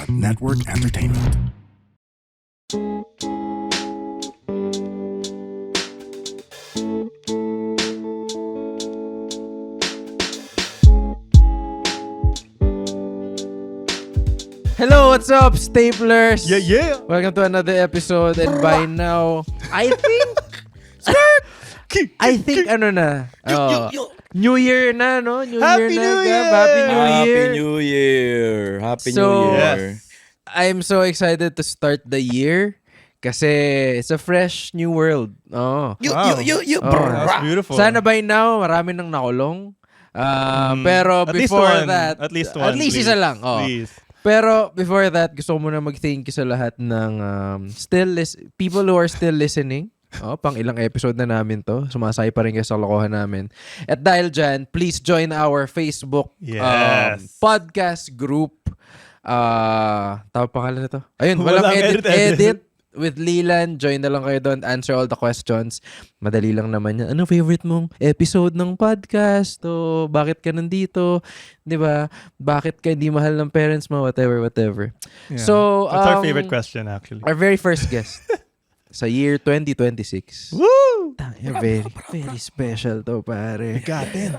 Network Entertainment. Hello, what's up, Staplers? Yeah. Welcome to another episode, and by now, I think ano na, New Year na, no? Happy New Year! Happy New Year! Happy New Year! Happy So, New Year! Yes. I'm so excited to start the year kasi it's a fresh new world. Oh. Wow. That's beautiful. Sana by now, marami nang nakulong. Pero At least before one. that, At least one, isa please. lang. Oh. Please. Pero before that, gusto ko muna mag-thank you sa lahat ng people who are still listening. Pang ilang episode na namin to. Sumasay pa rin kayo sa lokohan namin. At dahil dyan, please join our Facebook Yes. podcast group. Tawag pangalan na to? Ayun, walang Walang edit with Leland. Join na lang kayo doon. Answer all the questions. Madali lang naman yan. Ano favorite mong episode ng podcast? O bakit ka nandito? Di ba? Bakit ka hindi mahal ng parents mo? Whatever. Yeah. So, That's our favorite question, actually. our very first guest sa year 2026. Woo! Very special to, pare. Got it.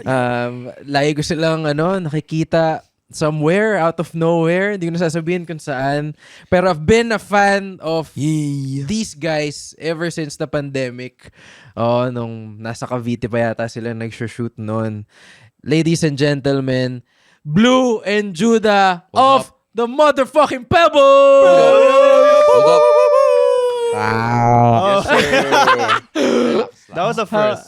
Lagi ko silang nakikita somewhere out of nowhere. Hindi ko na sasabihin kung saan. Pero I've been a fan of these guys ever since the pandemic. Nung nasa Cavite pa yata sila nag-shoot noon. Ladies and gentlemen, Blue and Judah of the motherfucking Pebble! Yes, sir! That was the first.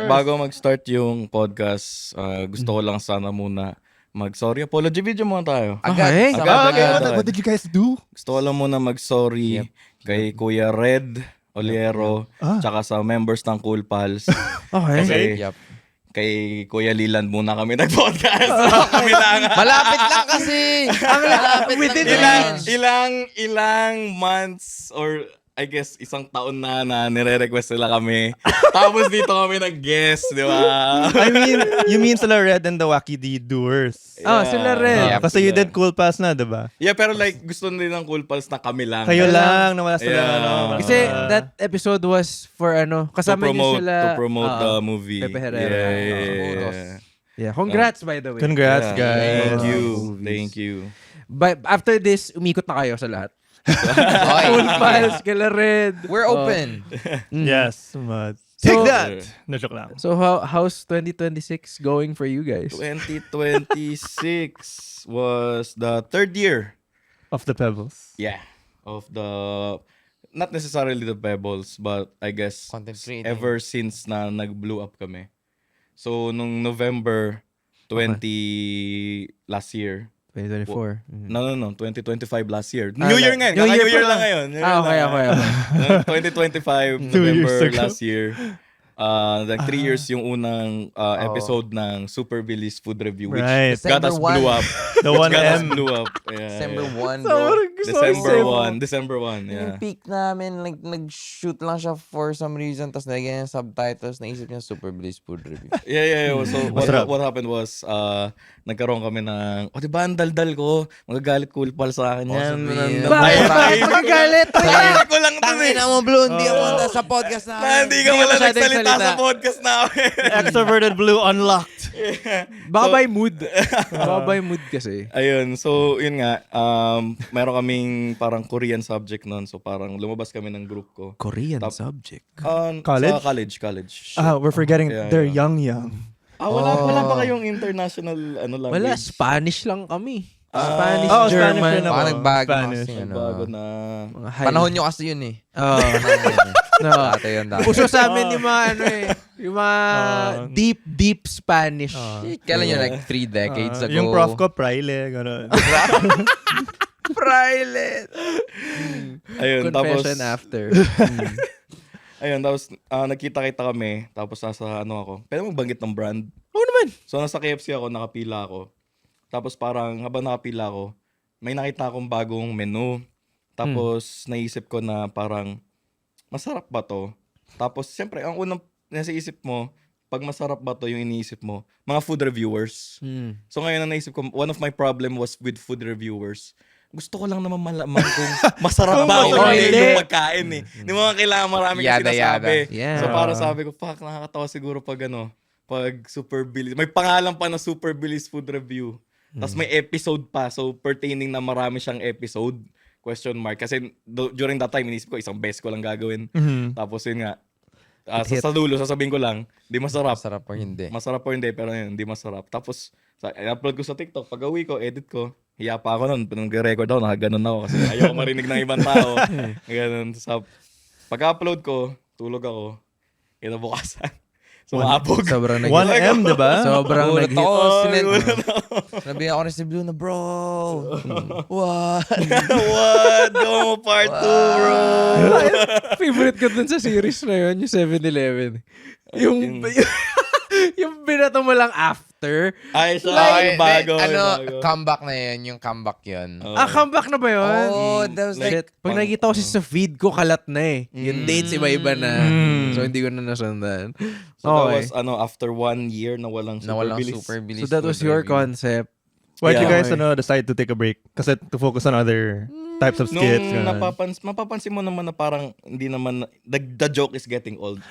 Bago mag-start yung podcast, gusto ko lang sana muna mag-sorry. Apology video muna tayo. Okay. Agad. What did you guys do? Gusto ko lang muna mag-sorry kay Kuya Red Oliero, tsaka sa members ng Cool Pals. Okay. Kasi kay Kuya Leland muna kami nag-podcast. Kami lang. Malapit lang kasi. Malapit Within lang. Ilang months or I guess isang taon na nire-request nila kami. Tapos dito kami nag-guest, di ba? You mean sila Red and the Wacky D Doers. Sila rin. Kasi you did Cool Pass na, diba? Yeah, pero like gusto nila ng Cool Pals na kami lang. Kayo lang, nawala sila. Yeah. Kasi that episode was for kasama niyo sila. To promote the movie. Pepe Herrera. Yeah. Yeah, congrats by the way. Congrats, Yeah. guys. Thank you. But after this, umikot na kayo sa lahat. Boy, Full files, kila Red. we're open. Yes. But So- take that. No, joke lang. So how's 2026 going for you guys? 2026 was the third year. Of the Pebbles. Yeah. Of the, not necessarily the Pebbles, but I guess Content creating. ever since na nag-blew up kami. So, nung November 20 last year. 2024. No. 2025 last year. Ah, New Year ngayon. New Year New Year pa lang lang. ngayon. New Year Okay. lang. 2025, 2 November years ago. last year. Like 3 years yung unang episode ng Super Billy's Food Review, which Right. got us December blew 1. up. The Which 1 got us M. blew up. Yeah, December yeah. 1, bro. December 1, yeah. Yung peak namin, like, nag-shoot lang siya for some reason, tapos naging subtitles, naisip niya Super Bliss Food Review. Yeah. So Masarap. what happened was nagkaroon kami ng di ba ang daldal ko? Magagalit Cool Pal sa akin yan. sabihin. Bakit magagalit? Tahimik ko lang to Tangin na mo, Blue, hindi ako sa podcast Na namin. hindi ka wala masyadong nagsalita salita. sa podcast namin. Extroverted Blue unlocked. Baka by mood. Baka by mood kasi. Ayun, so yun nga, meron kaming parang Korean subject nun. So parang lumabas kami ng group ko. Korean Tap- subject. Sa college. We're forgetting Yeah, they're yeah. young. Wala pa kayong international language? Wala, Spanish lang kami. Spanish, Spanish German. rin ako. Baka nagbago Spanish. kasi, ano. Bago na. Mga high- Panahon nyo kasi yun eh. Oo. No. Dati yun, dati. Uso sa amin yung mga yung mga deep Spanish. Kailan yun, like 3 decades ago? Yung prof ko, Prile. Gano'n. Private. Ayun, tapos Confession after. ayun, tapos nagkita-kita kami. Tapos nasa ako. Pwede magbanggit ng brand. Oo naman. So nasa KFC ako, nakapila ako. Tapos parang habang nakapila ako, may nakita akong bagong menu. Tapos naisip ko na parang masarap ba to? Tapos siyempre, ang unang nasa isip mo, pag masarap ba to yung iniisip mo, mga food reviewers. So ngayon ang naisip ko, one of my problem was with food reviewers gusto ko lang naman malaman kung masarap ba o masarap. hindi Hindi. yung pagkain eh. Hindi mo nga kailangan marami kasi Yada, sinasabi. Yeah. So para sabi ko, fuck, nakakatawa siguro pag pag Super Bilis. May pangalan pa na Super Bilis Food Review. Tapos may episode pa. So pertaining na marami siyang episode. Question mark. Kasi during that time, inisip ko, isang beses ko lang gagawin. Tapos yun nga, sa dulo, sasabihin ko lang, di masarap. Masarap o hindi. Masarap o hindi, pero yun, hindi masarap. Tapos, i-upload ko sa TikTok. Pag uwi ko, edit ko. Hiya pa ako nun. Nag-record ako, nakaganon ako. Kasi ayoko marinig ng ibang tao. Ganon. Pag-upload ko, tulog ako. Kinabukasan. Sumabog. Sobrang 1M, diba? Sobrang Gulat nag-hit. ako. Gulat Sinabi ako ni si Blue na, bro. What? What? Go part 2, bro. Favorite ko dun sa series na yun, yung 7-Eleven. Yung binato mo lang after. Ay, sa Like, bago. ano, comeback na yun. Yung comeback yun. Comeback na ba yun? Oh, that was like, Shit. Pag nakikita ko sa feed ko, kalat na eh. Yung dates, iba-iba na. So, hindi ko na nasundan. So that Okay. was, after 1 year na walang nawalang Super Bilis. super bilis. So, that was food your review. concept. Why'd you Yeah. guys decide to take a break? Kasi to focus on other types of skits. Nung ganun. mapapansin mo naman na parang hindi naman, the joke is getting old.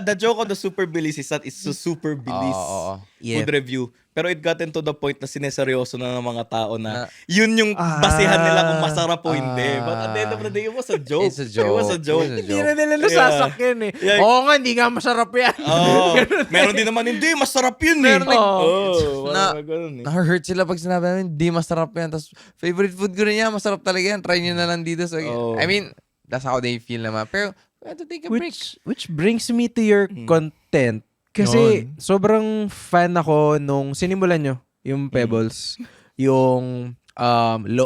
the joke of the Super Bilis is that it's a Super Bilis Oo. Yeah. food review. Pero it got into the point na sineseryoso na ng mga tao na Na- yun yung basihan nila kung masarap o hindi. But at the end of the day, it was a joke. It's a joke. It was a joke. It's a Hindi na nila nasasakyan eh. Yeah. Oo nga, hindi nga masarap yan. Oh, meron din naman, hindi, masarap yun eh. Meron din- Parang Na- ganun eh. Na-hurt sila pag sinabi namin, di masarap yan. Tapos, favorite food ko rin yan, masarap talaga yan. Try nyo na lang dito. So, Oh. I mean, that's how they feel naman. Pero, we have to take a break. Which brings me to your content. Kasi sobrang fan ako nung sinimulan nyo, yung Pebbles. Yung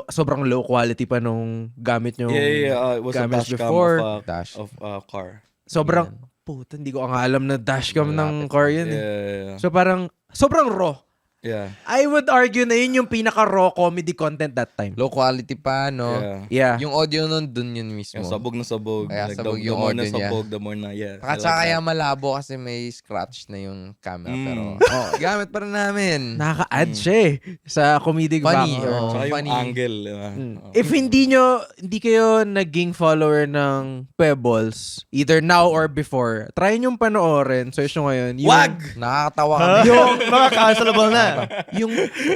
sobrang low quality pa nung gamit nyo. Yeah. It was a gamits dashcam before. Dash. of a car. Sobrang, puta, hindi ko nga alam na dashcam ng car yun eh. Yeah. So parang, sobrang raw. Yeah. I would argue na yun yung pinaka-raw comedy content that time. Low quality pa, no? Yeah. Yeah. Yung audio nun, dun yun mismo. Yung sabog na sabog. Kaya Like, sabog the yung more na audio niya. sabog, the more na, yeah. I Saka like kaya that. malabo kasi may scratch na yung camera. Pero, gamit pa rin namin. Nakaka-add siya eh, sa comedic Funny, factor. oh. Tsaka yung funny. angle. If hindi kayo naging follower ng Pebbles, either now or before, try nyo panoorin. Search nyo ngayon. Wag! Nakakatawa kami. Yung makaka-cancelable na.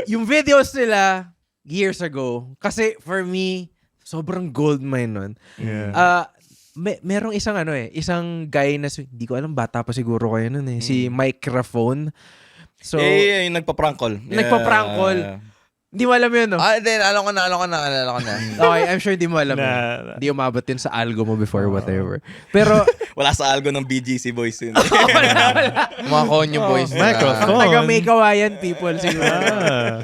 Yung videos nila years ago. Kasi for me, sobrang gold mine nun. Yeah. Merong isang guy na, hindi ko alam, bata pa siguro kayo nun eh. Si Microphone. So, yung nagpa-prank call. Nagpa-prank call. Hindi mo alam yun, no? Then, alam ko na. Okay, I'm sure di mo alam. Nah. Hindi umabot yun sa algo mo before whatever. Pero, Wala sa algo ng BGC boys yun. Mga konyo boys. Microphone. taga may kawayan people siguro.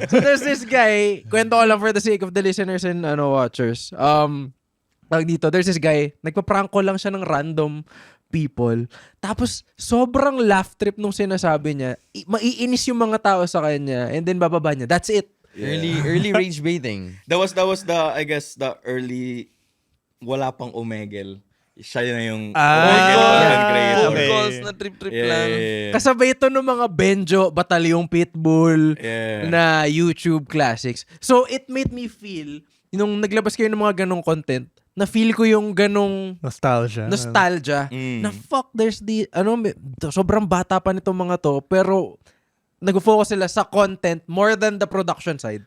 So there's this guy, kwento ko lang for the sake of the listeners and watchers. Tawag dito, there's this guy, nagpa-prank call lang siya ng random people. Tapos, sobrang laugh trip nung sinasabi niya. Maiinis yung mga tao sa kanya and then bababa niya. That's it. Early rage baiting. That was the, I guess, the early, wala pang Omegle. Siya na yung Omegle content creator. Phone Okay. calls na trip-trip lang. Kasabay ito ng mga Benjo, Batalyong Pitbull, Yeah. na YouTube classics. So, it made me feel, nung naglabas kayo ng mga ganong content, na feel ko yung ganong Nostalgia. nostalgia na fuck, there's sobrang bata pa nitong mga to, pero nag-focus sila sa content more than the production side.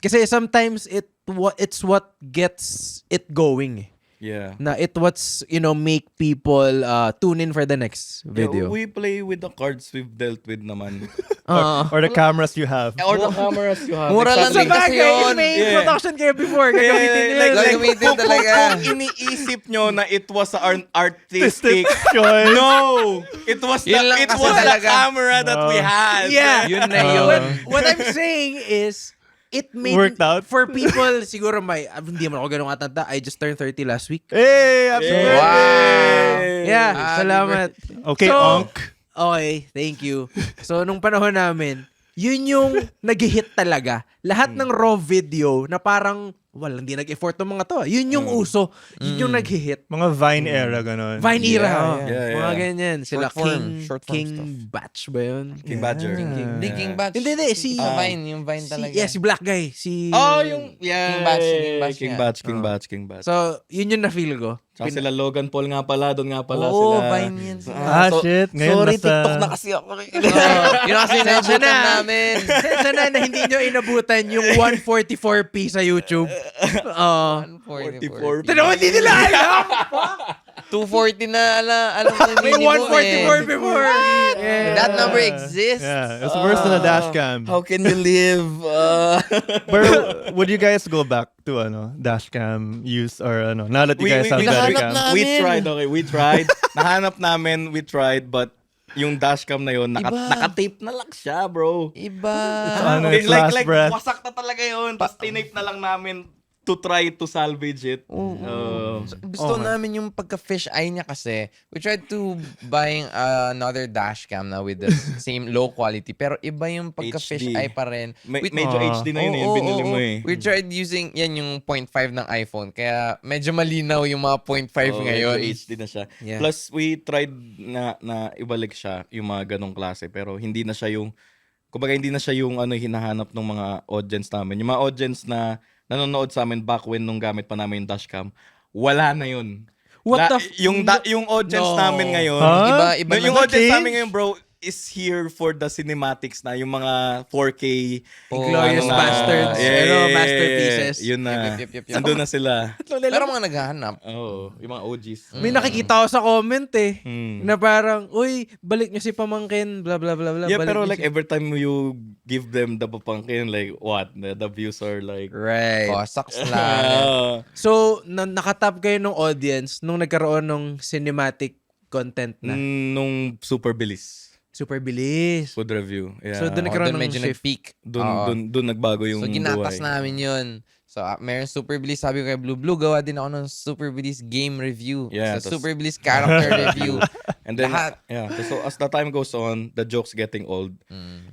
Kasi sometimes it's what gets it going eh. Yeah. Na what's make people tune in for the next video. Yeah, we play with the cards we've dealt with naman. Or the cameras you have. Or the cameras you have. Mura lang Sa din kasi bagay, yun. may Yeah. production kayo before, gagamitin nila. like, Gagamitin kung talaga. iniisip nyo na it was an artistic choice. no! It was Yun lang it kasi was the talaga. camera that we had. Yeah. Yun na yun. What I'm saying is, it made Worked out. for people, siguro hindi mo ako ganun katanda. I just turned 30 last week. Hey, happy birthday. Wow. Yeah, Happy salamat. Okay, So, Onk. Okay, thank you. So, nung panahon namin, yun yung nag-hit talaga. Lahat ng raw video na parang walang di nag-effort ng mga to. Yun yung uso. Yun yung nag-hit. Mga Vine era, ganon. Vine era. Yeah, oh. yeah. Mga ganyan. Sila Short form King stuff. Batch ba yun? King Badger. Hindi, King Batch. Hindi, si- Sa Vine, yung Vine talaga. Si Black Guy. Si... Oh, yung King Batch, King Batch. So, yun yung na-feel ko. Tsaka sila Logan Paul nga pala, doon nga pala Oo, sila. Vine yan. Shit. Ngayon sorry, nasa... TikTok na kasi ako. Yun kasi nabutan na. namin. Sensya na na hindi nyo inabutan yung 144p sa YouTube. 144. Tinawa, hindi nila alam. 240 na, alam mo yung May minimum 144 before. Yeah. That number exists. Yeah, it's worse than a dash cam. How can you live? But would you guys go back to dash cam use or now that you guys have dash cam? We tried. Nahanap namin, we tried, but yung dashcam na yun, Iba. naka-tape na lang siya, bro. Iba. It's last breath. Wasak na talaga yun. Tapos tinape na lang namin to try to salvage it. Gusto namin yung pagka-fish eye niya kasi. We tried to buying another dash cam na with the same low quality. Pero iba yung pagka-fish HD. eye pa rin. Medyo HD na yun yung binili mo eh. We tried using, yan yung 0.5 ng iPhone. Kaya medyo malinaw yung mga 0.5 ngayon. Medyo HD na siya. Yeah. Plus, we tried na ibalik siya, yung mga ganong klase. Pero hindi na siya yung, kumbaga hindi na siya yung hinahanap ng mga audience namin. Yung mga audience na nanonood sa amin back when nung gamit pa namin yung dashcam, wala na yun. What the yung audience namin ngayon, Huh? Iba yung na. audience namin ngayon, bro, is here for the cinematics na, yung mga 4K, Glorious Bastards. Masterpieces. Yun na. Yep. Andun na sila. Pero mga naghahanap. Oo, yung mga OGs. May nakikita ko sa comment eh. Hmm. Na parang, uy, balik nyo si Pamangkin, bla bla bla bla. Yeah, balik pero nyo like si-" every time you give them the papangkin, like what? The views are like... Right. Oh, sucks lang. So, nakatap kayo ng audience nung nagkaroon ng cinematic content na. Nung super bilis. Super bilis. Food review. Yeah. So, doon Oh, nagkaroon doon ng medyo shift. nag-peak. Doon nagbago yung So, ginatas buhay. namin yun. So, meron Super Bliss. Sabi ko kay Blue, gawa din ako ng Super Bliss game review. Yeah, So, tas- Super Bliss character review. And then, Lahat. yeah. So, as the time goes on, the joke's getting old.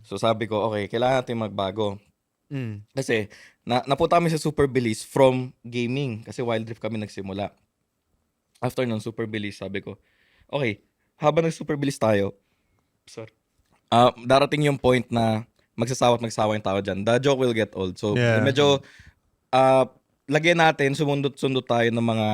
So, sabi ko, okay, kailangan natin magbago. Mm. Kasi, napunta kami sa Super Bilis from gaming. Kasi Wild Rift kami nagsimula. After nun, Super Bilis, sabi ko, okay, habang nag-Super Bilis tayo, sorry, darating yung point na magsasawa yung tao dyan. The joke will get old. So, Yeah. medyo, lagyan natin, sumundot-sundot tayo ng mga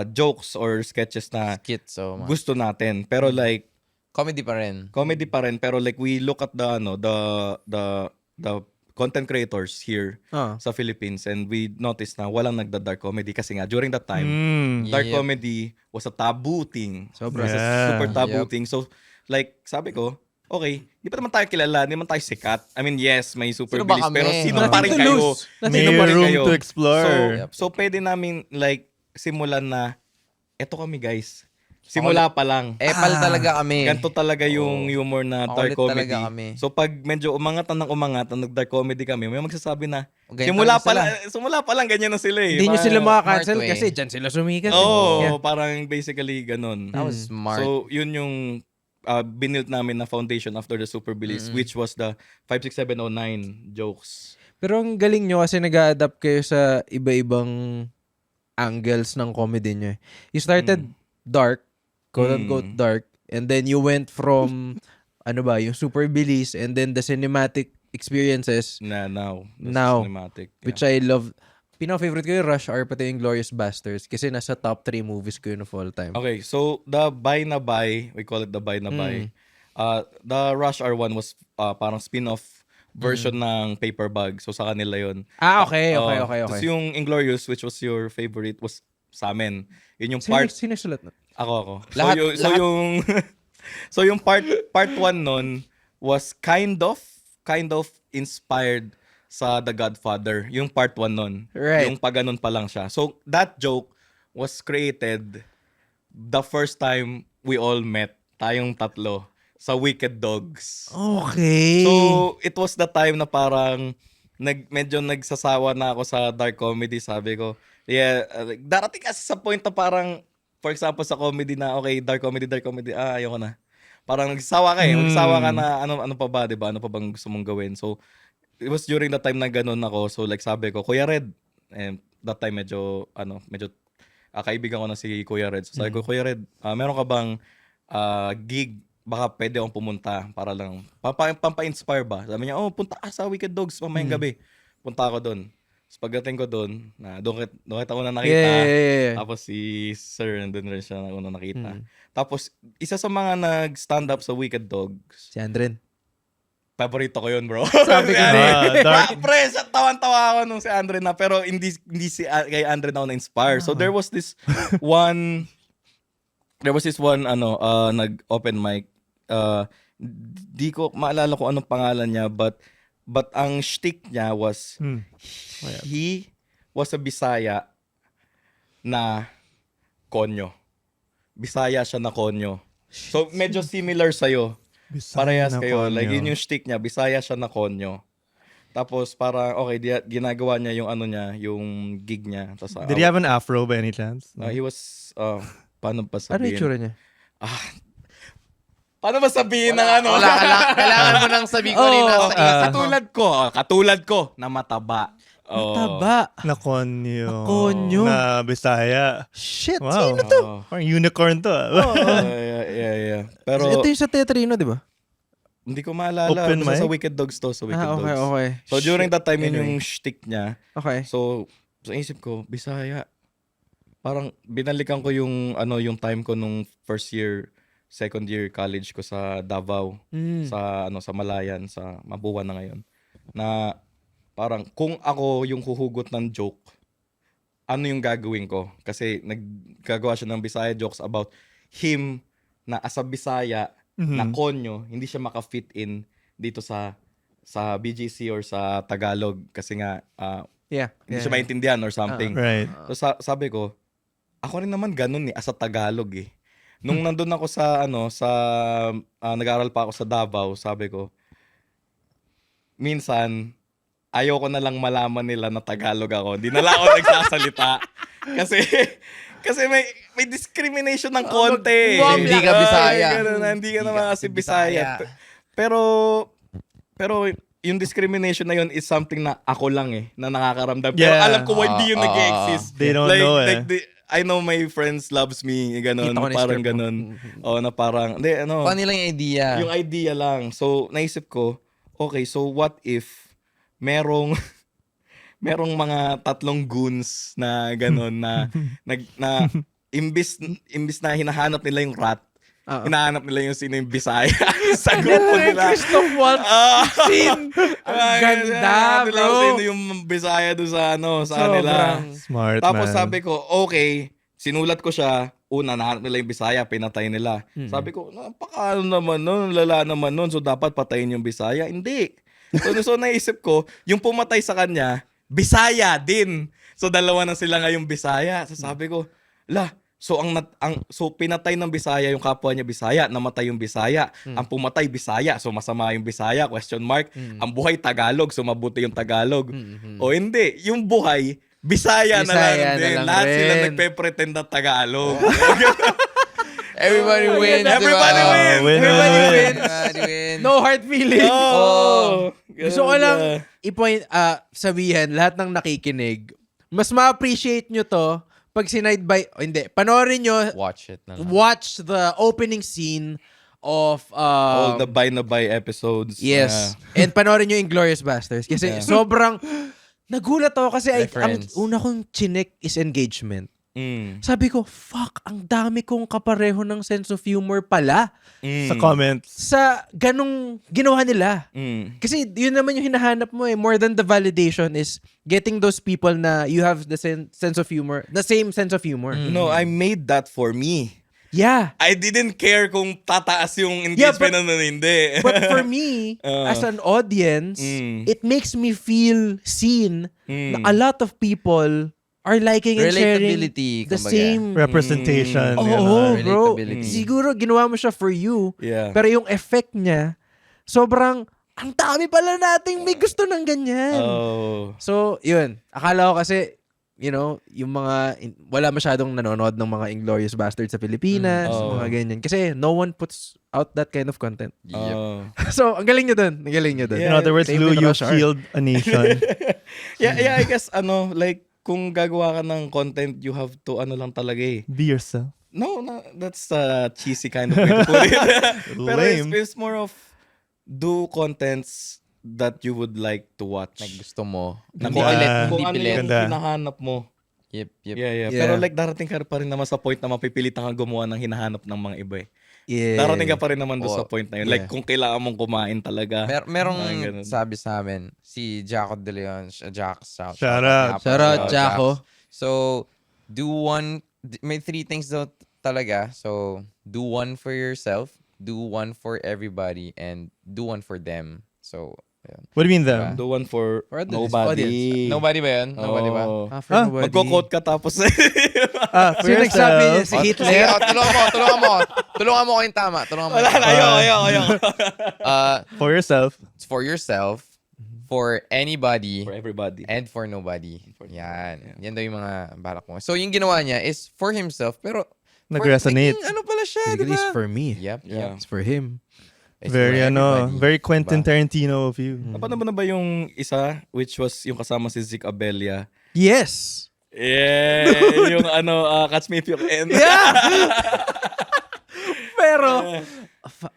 jokes or sketches na Skit, so, gusto natin. Pero like, comedy pa rin. comedy pa rin, pero like we look at the content creators here sa Philippines and we noticed na walang nagda-dark comedy kasi nga during that time dark Yep. comedy was a taboo thing. Sobra. Was a Yeah. super taboo Yep. thing. So like sabi ko, okay, di pa naman tayo kilala, di naman tayo sikat. I mean, yes, may super Sino ba bilis, kami? pero sino Nothing pa rin to kayo? lose. May Sino pa rin room kayo? to explore. So pwede namin like simulan na eto kami guys. Simula pa lang. Epal talaga kami. Ganto talaga yung humor na dark Makulit comedy. talaga kami. So pag medyo umangat na nag-dark comedy kami, may magsasabi na, Ganyan simula talaga pa lang ganyan na sila eh. Hindi nyo sila makakancel smart way. kasi dyan sila sumikat. Oo, Yeah. parang basically ganun. That was smart. So yun yung binilt namin na foundation after the Super Bilis, which was the 56709 jokes. Pero ang galing nyo kasi nag-a-adapt kayo sa iba-ibang angles ng comedy nyo. You started dark, quote-unquote dark, and then you went from, yung super bilis, and then the cinematic experiences, Now. Cinematic. which I love. Pinaka-favorite ko yung Rush Hour, pati yung Glorious Bastards, kasi nasa top 3 movies ko yun of all time. Okay, so the Buy na Buy, we call it the Buy na Buy. The Rush Hour one was parang spin-off version ng Paper Bag. So sa kanila yun. Okay. Tapos yung Inglorious, which was your favorite, was sa amin. Yun yung part... Sino sulat na? Ako. Lahat- So yung part 1 nun was kind of inspired sa The Godfather. Yung part 1 nun. Right. Yung paganon pa lang siya. So that joke was created the first time we all met, tayong tatlo, sa Wicked Dogs. Okay. So, it was the time na parang medyo nagsasawa na ako sa dark comedy. Sabi ko, darating kasi sa point na parang, for example, sa comedy na, okay, dark comedy, ayoko na. Parang nagsasawa ka eh. Magsasawa ka na, ano pa ba, diba? Ano pa bang gusto mong gawin? So, it was during the time na ganun ako. So, like sabi ko, Kuya Red, And that time medyo kaibigan ko na si Kuya Red. So sabi ko, Kuya Red, meron ka bang gig? Baka pwede akong pumunta para lang pampa-inspire ba? Sabi niya, punta ka sa Wicked Dogs mamayang gabi. Punta ako doon. So pagdating ko doon, doon kita una nakita. Yeah. Tapos si Sir, nandun rin siya na una nakita. Tapos, isa sa mga nag-stand up sa Wicked Dogs, Si Andren. paborito ko yun, bro. Sabi ko dark. Pre, tawan-tawa ako nung si Andre na, pero hindi kay Andre na ako na-inspire. So there was this one nag-open mic. Di ko maalala kung anong pangalan niya, but ang shtick niya was he was a Bisaya na konyo. Bisaya siya na konyo. So medyo similar sa'yo. Parehas kayo. Like yun yung shtick niya. Bisaya siya na konyo. Tapos para ginagawa niya yung yung gig niya. Tapos, Did he have an afro by any chance? he was paano pa Ano yung sabihin? tsura niya? Paano ba sabihin ng ano? Kailangan mo nang sabihin ko rin nasa isip mo. Katulad ko na mataba. Taba. Na konyo. Konyo. Na Bisaya. Shit, Wow. sino to? Parang unicorn to. Yeah. Pero Ito yung sa Tetrino, di ba? hindi ko maalala. Open Basta sa mic? Wicked Dogs to. Sa Wicked Okay, Dogs. okay. So during that time, yun Anyway. yung shtick niya. Okay. So sa isip ko, Bisaya. Parang binalikan ko yung time ko nung first year, second year college ko sa Davao, sa Malayan, sa Mabuwan na ngayon. Na parang kung ako yung huhugot ng joke, ano yung gagawin ko? Kasi naggagawa siya ng Bisaya jokes about him na as a Bisaya na konyo, hindi siya maka-fit in dito sa BGC or sa Tagalog kasi nga hindi siya maintindihan or something. Right. So sabi ko, ako rin naman ganun as a Tagalog eh. Nung nandun ako sa nag-aaral pa ako sa Davao, sabi ko, minsan ayoko na lang malaman nila na Tagalog ako. Di na lang ako nagsasalita. Kasi may discrimination ng konti. Hindi ka Bisaya. Hindi ka naman kasi Bisaya. Pero yung discrimination na yun is something na ako lang na nakakaramdam. Pero Yeah. alam ko hindi yun nag-exist. They don't know I know my friends loves me, ganun, Kita ko na yung parang script mo. ganun. Na parang, Paano nila yung idea? yung idea lang. So, naisip ko, okay, so what if merong mga 3 goons na gano'n na imbis na hinahanap nila yung rat, hinahanap nila yung sino yung Bisaya sa grupo nila. Christoph Waltz scene. Ang ganda, Nila bro. sino yung Bisaya doon sa nila. Smart, Tapos man. sabi ko, okay, sinulat ko siya. Una, nahanap nila yung Bisaya, pinatay nila. Sabi ko, napakaano naman nun, lala naman nun, so dapat patayin yung Bisaya. Hindi. So naisip ko, yung pumatay sa kanya, Bisaya din. So dalawa na sila ngayong Bisaya. So sabi ko, so pinatay ng Bisaya yung kapwa niya Bisaya, namatay yung Bisaya. Ang pumatay Bisaya, so masama yung Bisaya, question mark. Ang buhay Tagalog, so mabuti yung Tagalog. O hindi, yung buhay Bisaya na lang din. Lahat sila nagpe-pretend na Tagalog. Everybody wins. Everybody diba? wins. Everybody wins. Everybody wins. No hard feeling. Gusto ko Ganun lang na. sabihin, lahat ng nakikinig, mas ma-appreciate nyo to pag panoorin nyo, Watch it na lang. watch the opening scene of All the Buy na Buy episodes. yes. And panoorin nyo Inglourious Basterds kasi sobrang nagulat ako kasi ang Reference. una kong chinek is Engagement. Mm. Sabi ko, fuck, ang dami kong kapareho ng sense of humor pala Sa comments. sa ganong ginawa nila. Mm. Kasi yun naman yung hinahanap mo more than the validation is getting those people na you have the sense of humor, the same sense of humor. No, I made that for me. Yeah. I didn't care kung tataas yung engagement na hindi. But for me, as an audience, it makes me feel seen na a lot of people are liking and sharing Relatability, the kumbaga. same. Representation. Oo, gano'n. bro. Relatability. Siguro ginawa mo siya for you. Yeah. Pero yung effect niya, sobrang, ang dami pala nating may gusto ng ganyan. Oh. So, yun. Akala ko kasi, yung mga, wala masyadong nanonood ng mga Inglourious Basterds sa Pilipinas, mga ganyan. Kasi no one puts out that kind of content. Oh. So, ang galing nyo dun. Ang galing nyo dun. In other words, Same Lou, with you Rush Hour. healed a nation. Yeah, I guess, like, kung gagawa ka ng content, you have to ano lang talaga eh. Be yourself. No, that's a cheesy kind of way to put it. Pero Lame. it's more of do contents that you would like to watch. Like, gusto mo. Na Hindi kung, pilit. kung Hindi ano pilit. yung Ganda. hinahanap mo. Yep. Yeah. Yeah. Pero like darating ka pa rin naman sa point na mapipilitan ka gumawa ng hinahanap ng mga iba eh. Yeah. Darating ka pa rin naman doon Oo. sa point na yun. Yeah. Like kung kailangan mong kumain talaga. Merong Parang ganun. sabi sa amin, si Jaco De Leon, Jax. Shout out. Shout out, Jaco. So, may 3 things daw talaga. So, do one for yourself, do one for everybody, and do one for them. So, ayun. What do you mean them? Do one for For the nobody. Nobody ba yun? Nobody ba? For nobody. Magko-quote ka tapos For Sino nagsabi niya? yourself. Si Sige, Hitler? tulungan mo. Tulungan mo ko yung tama. Tulungan mo. Wala na, ayoko. For yourself. For yourself, for anybody, For everybody. and for nobody. Yan. Yan daw yung mga balak mo. So, yung ginawa niya is for himself, pero Nag-resonate. Ano pala siya, di Basically, ba? it's for me. Yep. Yeah. It's for him. It's Very for everybody. very Quentin Diba? Tarantino of you. Napanood mo na ba yung isa, which was yung kasama si Zeke Abella? Yes! Yeah! Yung Catch Me If You Can. Pero,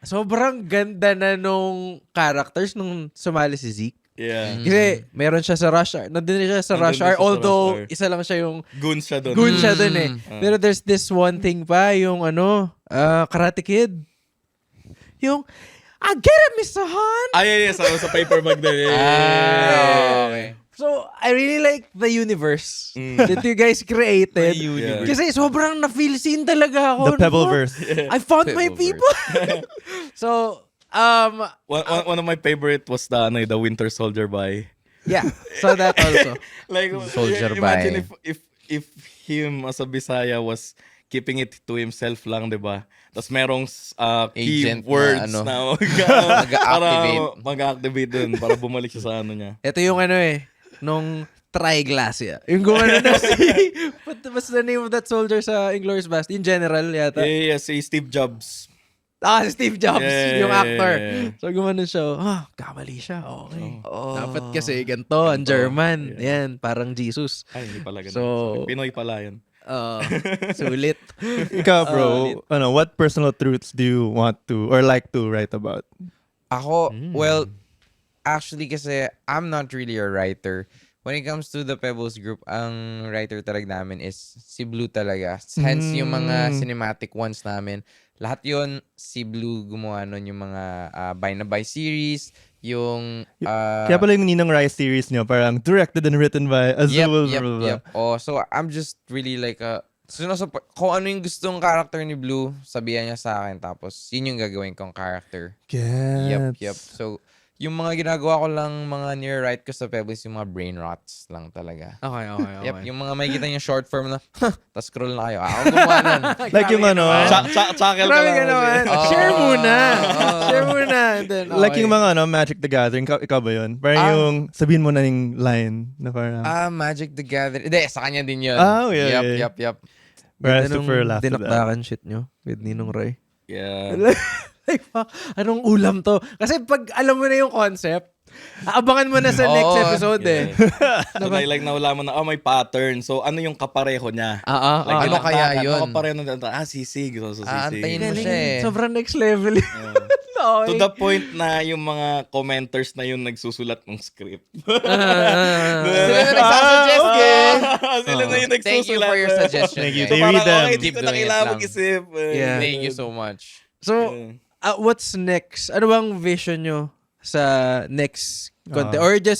sobrang ganda na nung characters nung sumali si Zeke. Yeah. Kasi meron siya sa Rush Hour. Nandun siya sa Nandun Rush din Hour. siya sa Although, Rush Hour. isa lang siya yung Goon siya doon. goon siya dun eh. Mm. Pero there's this one thing pa, yung Karate Kid. Yung, I get it, Mr. Han! Yeah. Sa paper bag din. Okay. So, I really like the universe that you guys created. universe. Kasi sobrang na-feel scene talaga ako. The Pebbleverse. I found my Pebbleverse. people. So, One of my favorite was the Winter Soldier by. yeah. So that also. Like Soldier imagine by. if him as a Bisaya was keeping it to himself lang, 'di ba? Tapos merong Agent keywords na, na, mag-activate. mag-activate dun para bumalik siya sa ano niya. Ito yung nung Triglacia. Yung gumano na what's the name of that soldier sa Inglourious Basterds? In general yata. Yeah, si Steve Jobs. Si Steve Jobs, Yeah. yung actor. So gumano siya, kamali siya. Okay. Dapat kasi ganito, ang German. Yan, parang Jesus. Ay, hindi pala ganun. So- Pinoy pala yun. Sulit. Ikaw, bro, what personal truths do you want to or like to write about? Ako, well, actually kasi I'm not really a writer. When it comes to the Pebbles group, ang writer talaga namin is si Blue talaga. Hence yung mga cinematic ones namin. Lahat yon si Blue gumawa nun, yung mga Buy na Buy series, yung Kaya pala yung Ninong Rai series niyo, parang directed and written by Azul. Yep. Oh, so I'm just really like kung ano yung gustong character ni Blue, sabihan niya sa akin, tapos yun yung gagawin kong character. Yep. So, yung mga ginagawa ko lang, mga near-right ko sa Pebbles, yung mga brain rots lang talaga. Okay. Yep, yung mga makikita niyo short form na, tas scroll na kayo. Ako gumawa nun. Like yung Chakal ka Grabe lang. ka naman. Oh. Share muna. Share muna. And then, like okay. yung mga Magic the Gathering, ikaw ba yun? Parang yung sabihin mo na yung line na parang Magic the Gathering. Hindi, sa kanya din yun. Yeah. Yep. Parang Ganda super nung laugh to that. dinakdakan shit nyo with Ninong Ray. Yeah. Like, fuck, anong ulam to? Kasi pag alam mo na yung concept, aabangan mo na sa next episode eh. So, like nawala mo na, may pattern. So, ano yung kapareho niya? Ano kaya yun? Ano kapareho na, sisig. So, sisig. Aantayin mo Galing, siya eh. sobrang next level. To the point na yung mga commenters na yung nagsusulat ng script. Sila na nagsasuggest eh. Sila na yung nagsusulat. Thank you for your suggestion. Thank you. guys. They So, read parang, them. okay, di Keep ko na doing it kailangan lang. mag-isip. Yeah. Thank you so much. So, what's next? Ano bang vision nyo sa next content? Or do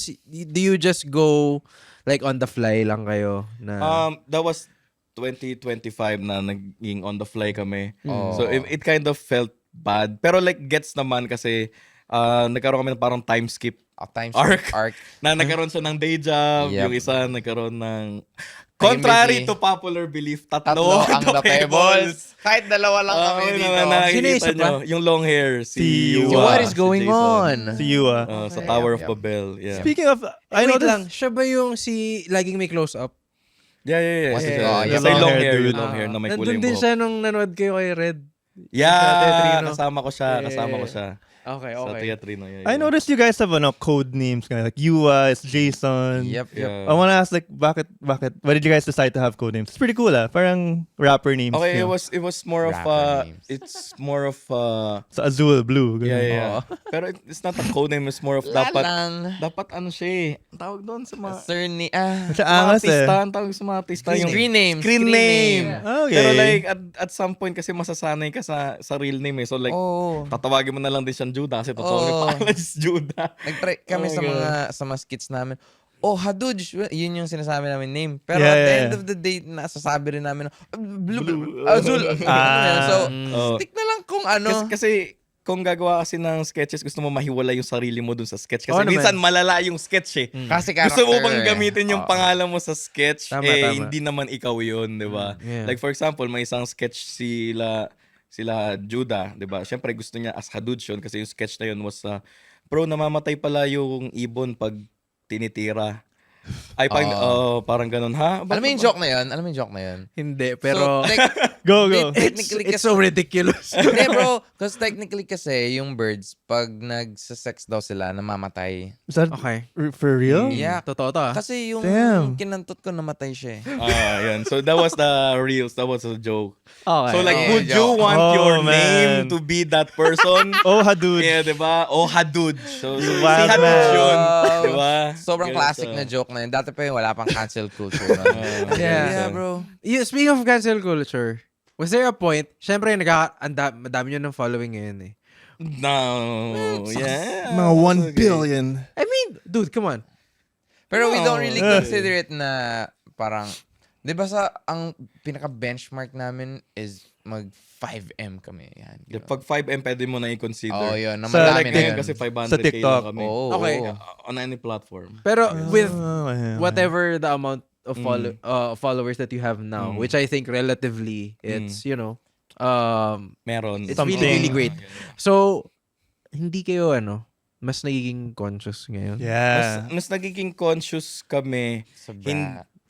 you just go like on the fly lang kayo? Na, That was 2025 na naging on the fly kami. Oh. So it kind of felt bad. Pero like gets naman kasi nagkaroon kami ng parang time skip Times arc. Na nagkaroon siya ng day job, Yep. yung isa nagkaroon ng contrary Timothy. to popular belief, Tatlo ang The Pebbles. Kahit dalawa lang kami Okay dito. naman Sino nakikita isa pa? nyo. Yung long hair, Si si Yua. Yua. What is going si Jason. on? Si Yua. Sa Tower of Yep. Babel. Yeah. Speaking of, I know wait lang, this. siya ba yung si laging may close-up? Yeah. Was Siya- it- oh, siya yeah. yung long Long hair, hair, yung dude. long hair na may kulay Nandun din buhok. siya nung nanood kayo kay Red. Yeah, Tetrino. kasama ko siya. Yeah. Kasama ko siya. Okay, Sa okay. teatrino. Yeah, I noticed you guys have code names, kind of like Yua, it's Jason. Yep. I want to ask like, bakit? Why did you guys decide to have code names? It's pretty cool, Parang rapper names. Okay, you know? it was more of Rapper names. it's more of So Azul, Blue. ganun. yeah. Pero it's not a code name, it's more of dapat Lang. ano siya eh. Ang tawag doon sa mga Surname. Sa mga angas artista, ang tawag sa mga artista yung Screen name. Screen name. Okay. Pero like at some point kasi masasanay ka sa real name eh. So like Oh. tatawagin mo na lang din siyang Judah kasi totoo yung pangalan is Judah. Nag-try kami Oh sa my mga skits namin. Oh, Haduj, yun yung sinasabi namin name. Pero Yeah, at the yeah, end yeah. of the day, nasasabi rin namin, Azul. So, Oh. stick na lang kung ano. Kasi kung gagawa kasi ng sketches, gusto mo mahiwala yung sarili mo dun sa sketch. Kasi Oo naman. minsan malala yung sketch eh. Kasi Gusto mo character bang eh. gamitin yung Oo. pangalan mo sa sketch? Tama, eh, tama. hindi naman ikaw yun, di ba? Yeah. Like for example, may isang sketch sila Judah, di ba? Siyempre gusto niya as Haduj yun kasi yung sketch na yun was bro, namamatay pala yung ibon pag tinitira. Ay, parang ganun, ha? Alam mo yung joke na yun? Alam mo yung joke na yun? Hindi, pero So, Go. technically it's kasi, so ridiculous. Hindi bro, because technically kasi yung birds, pag nagsasex daw sila, namamatay. Is that Okay. for real? Yeah. Totoo to, Kasi yung Damn. kinantot ko, namatay siya eh. Yun. So that was the reels. That was a joke. Okay. So like, Oh, would you joke. want Oh, your man. name to be that person? Oh, Haduj. Yeah, di ba? O Haduj. So si Wild Haduj man. yun. Di ba? Sobrang Ganun classic siya. na joke na yun. Dati pa yun, wala pang cancel culture. nun. Yeah. Yeah, bro. Speaking of cancel culture, was there a point, syempre, madami nyo ng following ngayon eh. No. Yeah. Mga 1 billion. I mean, dude, come on. Pero we don't No. really consider it na parang, di ba ang pinaka-benchmark namin is mag 5M kami. Yan. Yeah, pag 5M, pwede mo na i-consider. Oh, yun. Na So, madami like, na Ngayon yun. kasi 500K Sa TikTok. lang kami. Oo. Okay. oo. On any platform. Pero with Okay. whatever the amount of followers that you have now, which I think relatively, it's, Meron. it's Something. really, really great. So, hindi kayo, mas nagiging conscious ngayon? Yeah. Mas nagiging conscious kami. Sa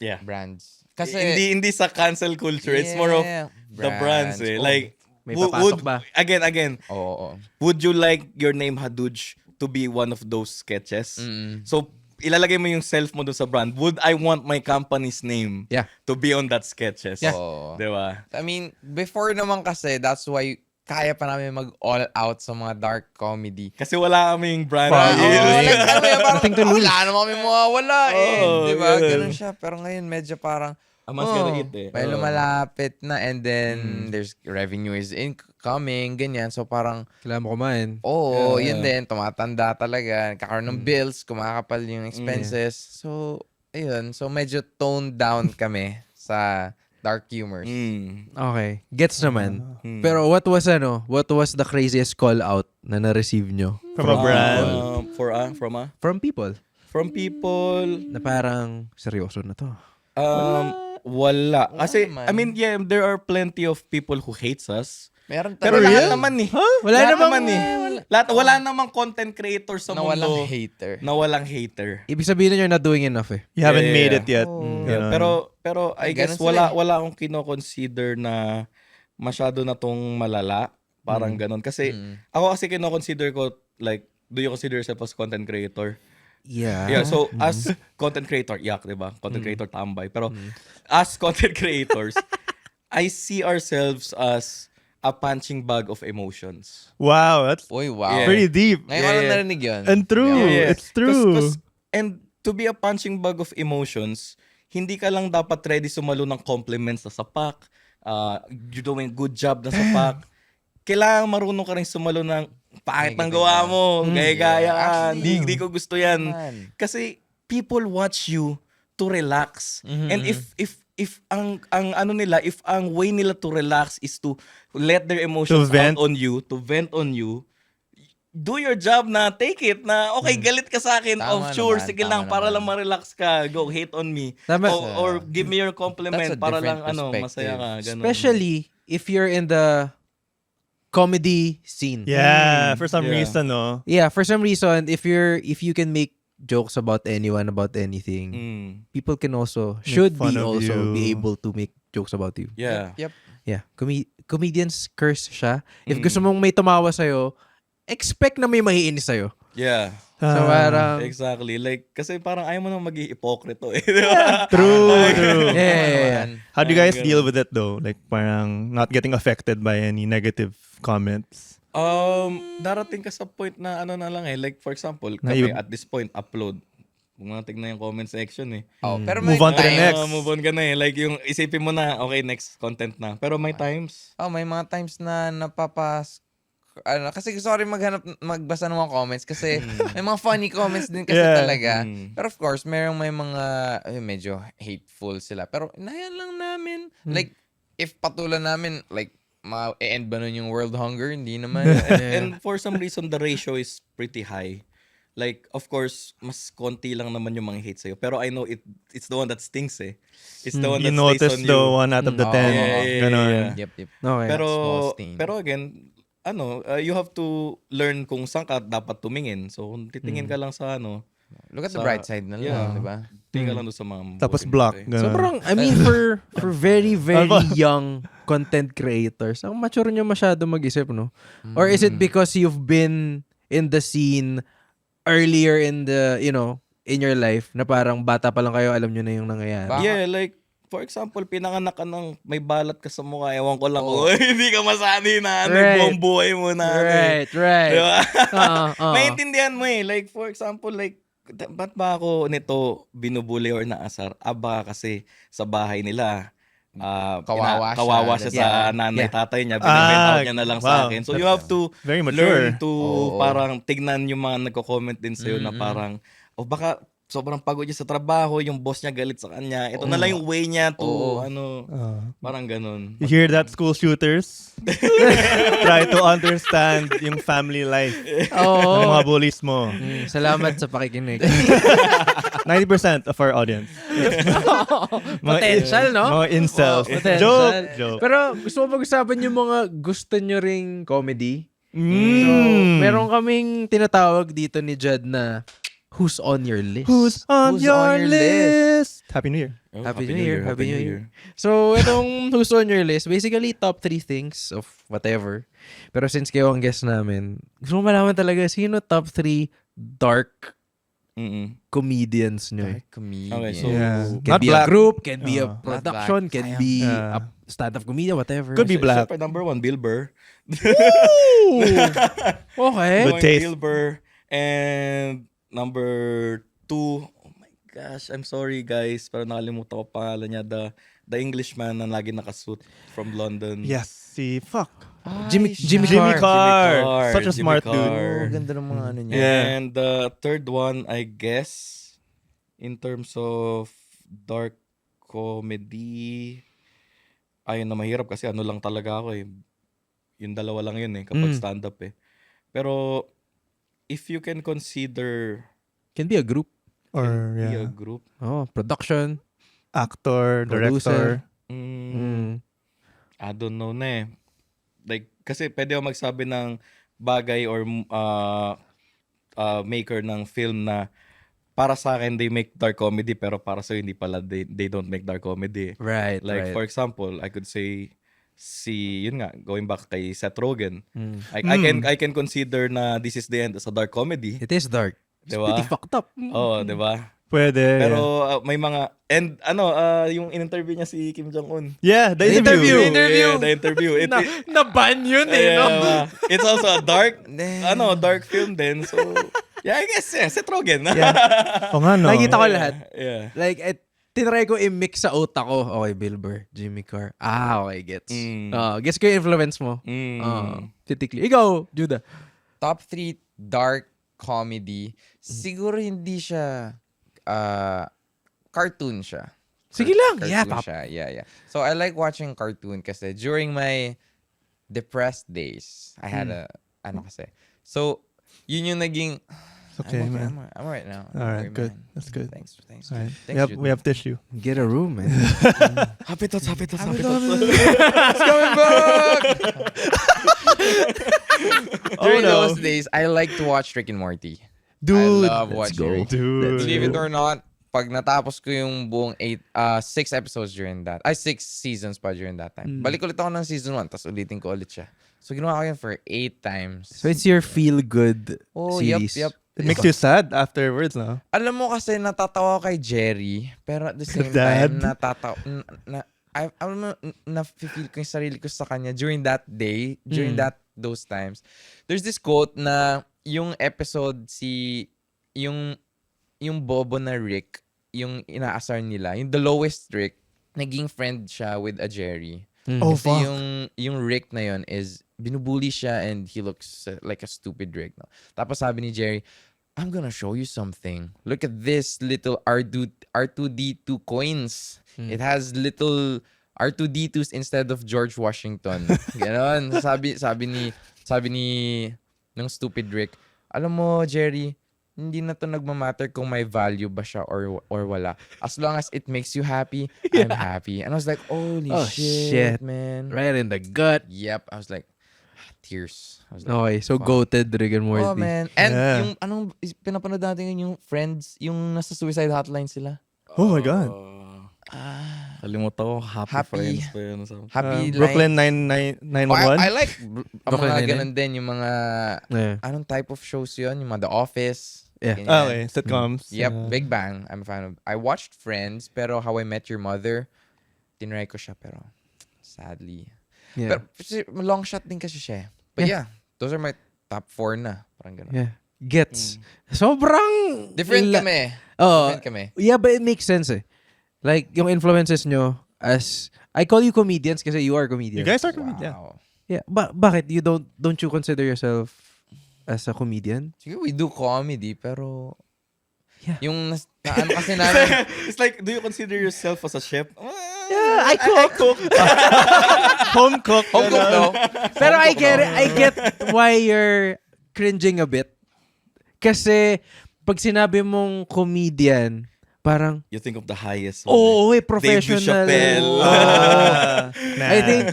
Yeah. brands. Kasi, Hindi sa cancel culture. It's more of Yeah. the brands eh. Oh. Like, May papasok ba? Again, Oo. would you like your name Haduj to be one of those sketches? Mm-mm. So, ilalagay mo yung self mo dun sa brand. Would I want my company's name Yeah. to be on that sketches? Yeah. Oo. Diba? I mean, before naman kasi, that's why kaya pa namin mag-all out sa mga dark comedy. Kasi wala kaming brand Wow. deal. Like, ano yun, parang, Nothing to lose. wala naman kami mawawala eh. Oo, Di ba? ganun. Ganun siya. Pero ngayon, medyo parang, A man's gotta eat eh. may Oo. lumalapit na and then there's revenue is incoming, ganyan. So parang, Kailangan mo kumain. oo, Yeah. yun din, tumatanda talaga. Kakaroon ng bills, kumakapal yung expenses. So, ayun. So medyo toned down kami sa dark humors. Okay. Gets naman. Pero what was the craziest call out na na-receive nyo? From a brand. From people. From people, Na parang, seryoso na to. wala. Kasi, naman. I mean, yeah, there are plenty of people who hates us. Meron Pero talaga lahat naman eh. Wala Lahat namang- naman eh. Wala namang content creator sa na mundo walang hater. na walang hater. Ibig sabihin na you're not doing enough eh. You haven't Yeah, made yeah. it yet. Yeah, Ganun. pero I Ay, guess ganun sila eh. wala akong kino-consider na masyado na tong malala. Parang ganun. Kasi ako kasi kino-consider ko like, do you consider yourself as content creator? Yeah. Yeah, so as content creator, yak, 'di ba? Content creator tambay. Pero as content creators, I see ourselves as a punching bag of emotions. Wow, that's Uy, wow. pretty deep. Ngayon ko lang Yeah. narinig yun. And true. Yeah. It's true. And to be a punching bag of emotions, hindi ka lang dapat ready sumalo ng compliments na sapak. You're doing good job na sapak. Kailangan marunong ka rin sumalo ng pangit ng gawa mo, gaya-gaya ka. Actually, Di ko gusto yan. Man. Kasi people watch you to relax. And if ang ano nila, if ang way nila to relax is to let their emotions To vent. out on you, to vent on you, do your job na, take it na, okay, galit ka sa akin, Tama sure, naman, sige tama lang, para naman. lang ma-relax ka, go, hate on me. Tama. Or give me your compliment, That's a para lang, different masaya ka. Ganun. Especially if you're in the comedy scene. Yeah, for some Yeah. reason, no. Yeah, for some reason, if you can make jokes about anyone, about anything, people can also, should fun be of also you. be able to make jokes about you. Yeah. Yep. Yeah. Comedians curse siya. If gusto mong may tumawa sa'yo, expect na may maiinis sa'yo. Yeah. So parang, Exactly. Like, kasi parang ayaw mo nang maging hipokrito eh. Di ba? True. yeah. How do you guys deal with it though? Like parang not getting affected by any negative comments. Darating ka sa point na ano na lang eh. Like, for example, Na kami you- at this point, upload. Kung mga tignan yung comment section eh. Pero may Move on to the times- next. Move on ka na eh. Like, yung isipin mo na, okay, next content na. Pero may times, May mga times na kasi gusto ko rin magbasa ng mga comments kasi may mga funny comments din kasi Yeah. talaga. Pero of course, may mga medyo hateful sila. Pero inayan lang namin. Like, if patulan namin, like, ma-end ba nun yung world hunger? Hindi naman. and for some reason, the ratio is pretty high. Like, of course, mas konti lang naman yung mga hate sa'yo. Pero I know it's the one that stings eh. It's the one You that stays notice on the you. one out of the 10. yeah, Ganon. yeah. Yep. Okay. small stain. Pero again, you have to learn kung saan ka dapat tumingin. So, kung titingin ka lang sa Look at the sa- bright side na lang, yeah. di ba? tingin ka lang doon sa mga Tapos mabuting block. bagay. Ganon. Sobrang, I mean, for very, very young content creators, ang mature nyo masyado mag-isip, no? Or is it because you've been in the scene earlier in the, in your life, na parang bata pa lang kayo, alam nyo na yung nangyayari? Yeah, like, for example, pinanganak ka ng may balat ka sa mukha. Ewan ko lang kung hindi ka masanay na Right. buong buhay mo na. Right, right. Diba? Oo. Maintindihan mo eh. Like, for example, like, ba't ba ako nito binubuli or naasar? Aba, kasi sa bahay nila, Kawawa siya. kawawa siya sa Yeah. nanay, Yeah. tatay niya. Binibent out niya na lang sa wow. akin. So, you have to Very mature. learn to parang tignan yung mga nagko-comment din sa'yo na parang, baka sobrang pagod niya sa trabaho, yung boss niya galit sa kanya. Ito na lang yung way niya to, parang ganun. You hear that, school shooters? Try to understand yung family life Oo. ng mga bullies mo. Salamat sa pakikinig. 90% of our audience. Potential, no? Mga incels. Potential. Joke. Pero gusto ko pag-usapan yung mga gusto nyo ring comedy. So, meron kaming tinatawag dito ni Jed na Who's on your list? Who's on Who's your on your list? Happy New Year. Oh, Happy New Year. Happy New Year. So, itong Who's on your list, basically top 3 things of whatever. Pero since kayo ang guest namin, gusto ko malaman talaga sino top 3 dark comedians nyo. Dark comedian. Okay, so, Yeah. Can Not be black. a group, can be a Not production, black. can be Yeah. a stand-up comedian, whatever. Could be black. Siyempre, number 1, Bill Burr. Okay. Good taste. Bill Burr. And number 2, oh my gosh, I'm sorry guys, pero nakalimutan ko pangalan niya, the Englishman na lagi nakasuit from London. Yes, fuck. Jimmy Jimmy Carr. Carr. Such a Jimmy smart Carr. dude. Ganda ng mga ano niya. Yeah. And the third one, I guess, in terms of dark comedy, ayun na mahirap kasi ano lang talaga ako eh. Yung dalawa lang yun eh, kapag stand-up eh. Pero, if you can consider Can be a group. Or, be a yeah. group, Oh, production. Actor, Producer. director. I don't know na eh. Like, kasi pwede ako magsabi ng bagay or maker ng film na para sa akin, they make dark comedy, pero para sa hindi pala, they don't make dark comedy. Right, Like, right. for example, I could say, yun nga, going back kay Seth Rogen, I can consider na This Is The End as a dark comedy. It is dark. It's Diba? pretty fucked up. Oo, di ba? Pwede. Pero may mga, and yung in-interview niya si Kim Jong-un. yeah, the interview. Yeah, the interview. Na-ban yun eh, no? Yeah, it's also a dark, dark film din. So, yeah, I guess, Seth Rogen. O nga, no? Nakikita ko lahat. Yeah. Like, tinry ko i-mix sa utak ko. Okay, Bill Burr, Jimmy Carr. Okay, gets. Gets ko yung influence mo. Titikli. Ikaw, Judah. Top 3 dark comedy. Siguro hindi siya cartoon siya. Sige lang. Cartoon Yeah, pop. siya. Yeah. So I like watching cartoon kasi during my depressed days, I had kasi. So, yun yung naging Okay, I'm okay, man. I'm alright now. All right, Okay, good. man. That's good. Thanks. All right. Thanks, We have tissue. Get a room, man. Happy thoughts. It's coming back! During no. those days, I like to watch Rick and Morty. Dude, I love watching Rick. Dude. Believe it or not, pag natapos ko yung buong 6 episodes during that, 6 seasons pa during that time. Balik ulit ako ng season 1, tapos ulitin ko ulit siya. So, ginawa ko yun for 8 times. So it's your feel-good series. Yep. It makes you sad afterwards, no? Alam mo kasi natatawa ko kay Jerry, pero at the same Dad. time, natatawa, alam mo, na-feel ko yung sarili ko sa kanya during that day, during those times. There's this quote na yung episode yung bobo na Rick, yung inaasar nila, yung the lowest Rick, naging friend siya with a Jerry. Oh, Kasi fuck. yung Rick na yun is binubully siya and he looks like a stupid Rick. No? Tapos sabi ni Jerry, I'm gonna show you something. Look at this little R2D2 coins. It has little R2D2s instead of George Washington. Ganon. Sabi ni ng stupid Rick, alam mo, Jerry, hindi na to nagmamatter kung may value ba siya or wala. As long as it makes you happy, I'm happy. And I was like, holy shit, man. Right in the gut. Yep. I was like, tears. I was like, Okay, so fuck. goated Rick and Morty. Oh, man. And Yeah. yung pinapanood natin yung Friends, yung nasa suicide hotline sila. Oh my God. Kalimutan ko, Happy Happy. Friends pa yun. Happy Brooklyn Oh, 991. I like ang Brooklyn mga Nine-Nine? ganun din, yung mga Yeah. anong type of shows yun? Yung mga The Office. Yeah. ganyan. Okay, sitcoms. Yep, Yeah. Big Bang. I'm a fan of. I watched Friends, pero How I Met Your Mother, tinry ko siya, pero sadly. Yeah. Pero kasi long shot din kasi siya. But yeah, those are my top 4 na. Parang ganun. Yeah. Gets. Sobrang... Different kami. Oh, Different kami. yeah, but it makes sense eh. Like, yung influences nyo as... I call you comedians kasi you are comedians. You guys are comedian. Wow. Yeah. Bakit? You don't you consider yourself as a comedian? Sige, we do comedy, pero... Yeah. Yung ano kasi namin... It's like, do you consider yourself as a chef? Yeah, I cook. Home cook. Home cook, no? Pero I get it. I get why you're cringing a bit. Kasi pag sinabi mong comedian, parang, You think of the highest. oh, Dave professional. Chappelle. Nah. I think,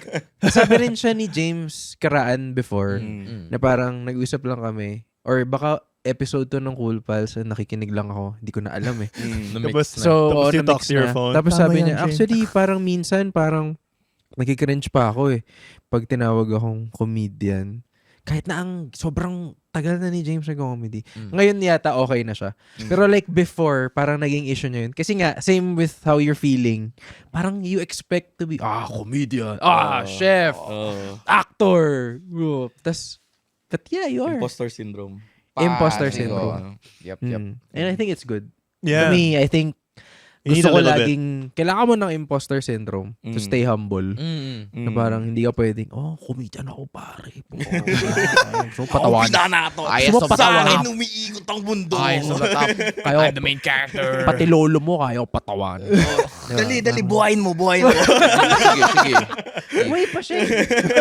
sabi rin siya ni James Karaan before, Mm. na parang nag-usap lang kami. Or baka episode to ng Cool Pals, nakikinig lang ako. Hindi ko na alam eh. Tapos, So, tapos you na-mix talk to your na. phone. Tapos Tama sabi yan, niya, Jay. actually, parang minsan, parang nagkikringe pa ako eh. Pag tinawag akong comedian. Kahit na ang sobrang tagal na ni James nag-comedy. Ngayon yata okay na siya. Pero like before, parang naging issue niya yun. Kasi nga, same with how you're feeling. Parang you expect to be, comedian. Chef. Actor. But yeah, you are. Imposter syndrome. Imposter Passing syndrome. ko. Yep, yep. And I think it's good. Yeah. To me, I think You need gusto ko a little bit. laging, kailangan mo ng imposter syndrome to stay humble. Mm. Na parang hindi ka pwedeng, comedian ako pare. So patawanin. na to. Ayos Gusto mo sa patawanin. umiikot ang mundo. Kayo, I'm the main character. Pati lolo mo, kaya ko patawan. Dali, buhayin mo. Sige. Way pa siya.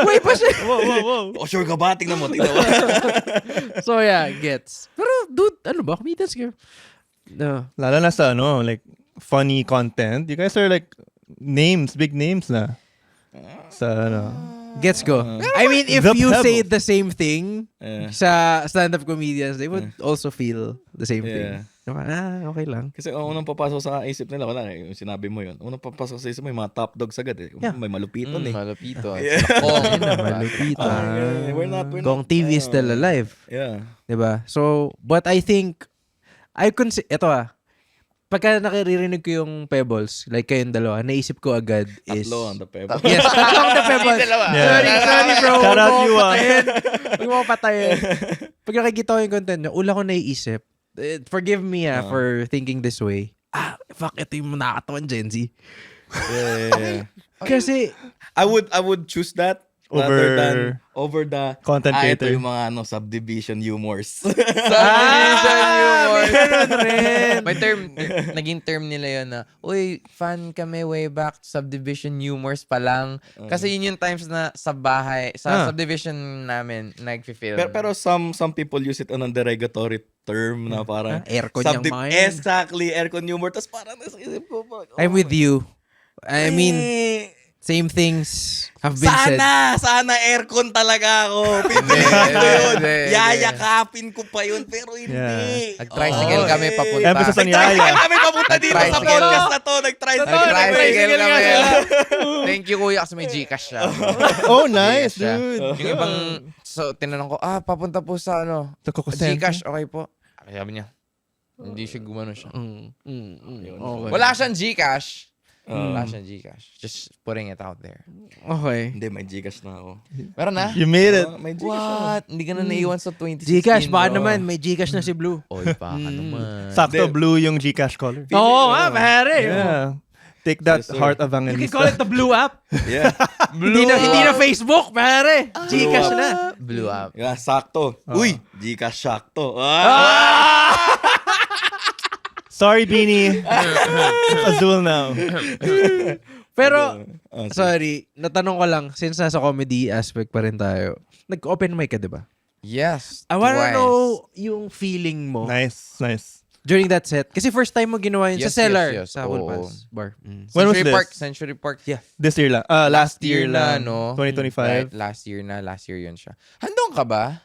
Way pa siya. Oh, sure ka ba? Tingnan mo. So yeah, gets. Pero dude, ano ba? Comedians ka. No. Lalo na sa like funny content. You guys are like big names na. Sa Gets go. I mean, if The you Pebble. say the same thing Yeah. sa stand-up comedians, they would also feel the same Yeah. thing. Okay lang. Kasi ang unang papasok sa isip nila, wala yung sinabi mo yun. Unang papasok sa isip mo, yung mga top dogs agad eh. Yeah. May malupiton eh. Malupito. Malupita. We're not. Gong TV is still alive. Yeah. Diba? So, but I think, ito pagka nakiririnig ko yung Pebbles, like kayong dalawa, naisip ko agad is... Tatlo on the pebble. Yes, tatlo ang the Pebbles. Sorry bro. Shout out you, Huwag mo patayin. Pag nakikita ko yung content nyo, una ko naiisip, forgive me for thinking this way. Fuck, ito yung nakakatawan Gen Z. Yeah. Kasi, I would choose that rather over the Content ito creator. yung mga subdivision humors. Subdivision humor. meron rin. May naging term nila yun na, uy, fan kami way back, subdivision humors pa lang. Kasi yun yung times na sa bahay, sa subdivision namin, nag-film. pero some people use it on a derogatory term na parang Aircon yung mga yun. Exactly, aircon humor. Tapos parang nasa isip ko, I'm with you. I mean, same things have been said. Sana aircon talaga ako. Pipiliin ko yun. Hindi. Yayakapin ko pa yun, pero hindi. Yeah. Nag-tricycle kami papunta. Emphasis on Nag-tricycle yaya. kami papunta dito sa Nag-tricycle. podcast na to. Nag-tricycle. Nag-tricycle nga kami. sila. Thank you, kuya, kasi may Gcash siya. Oh, nice, Gcash siya. dude. Yung ibang, so, tinanong ko, papunta po sa Sa Coco Center. Gcash, okay po. Sabi niya, hindi siya gumano siya. Okay. Wala siyang Gcash. Wala siyang Gcash. Just putting it out there. Okay. Hindi, may Gcash na ako. Meron na? You made it. May Gcash na. What? Hindi ka na naiwan sa 2016. Gcash, baka bro. naman. May Gcash na si Blue. Oy, baka naman. Sakto Hindi. blue yung Gcash color. Oo nga, pare. Yeah. Take that, Yes, sir. Heart You can Evangelista. call it the Blue app. Yeah. Hindi na Facebook, pare. Gcash na. Blew up. Yeah, sakto. Uy, Gcash sakto. Sorry, Beanie. It's Azul now. Pero, Ah, sorry, natanong ko lang, since nasa comedy aspect pa rin tayo, nag-open mic ka, di ba? Yes. I wanna twice. know yung feeling mo Nice, nice. during that set. Kasi first time mo ginawa yun Yes, sa cellar. yes, yes. Sa Oo. Hulpals Bar. When was Century this? Park. Century Park. Yeah. This year lang. Last year lang. no? 2025. Right, last year yun siya. Handong ka ba?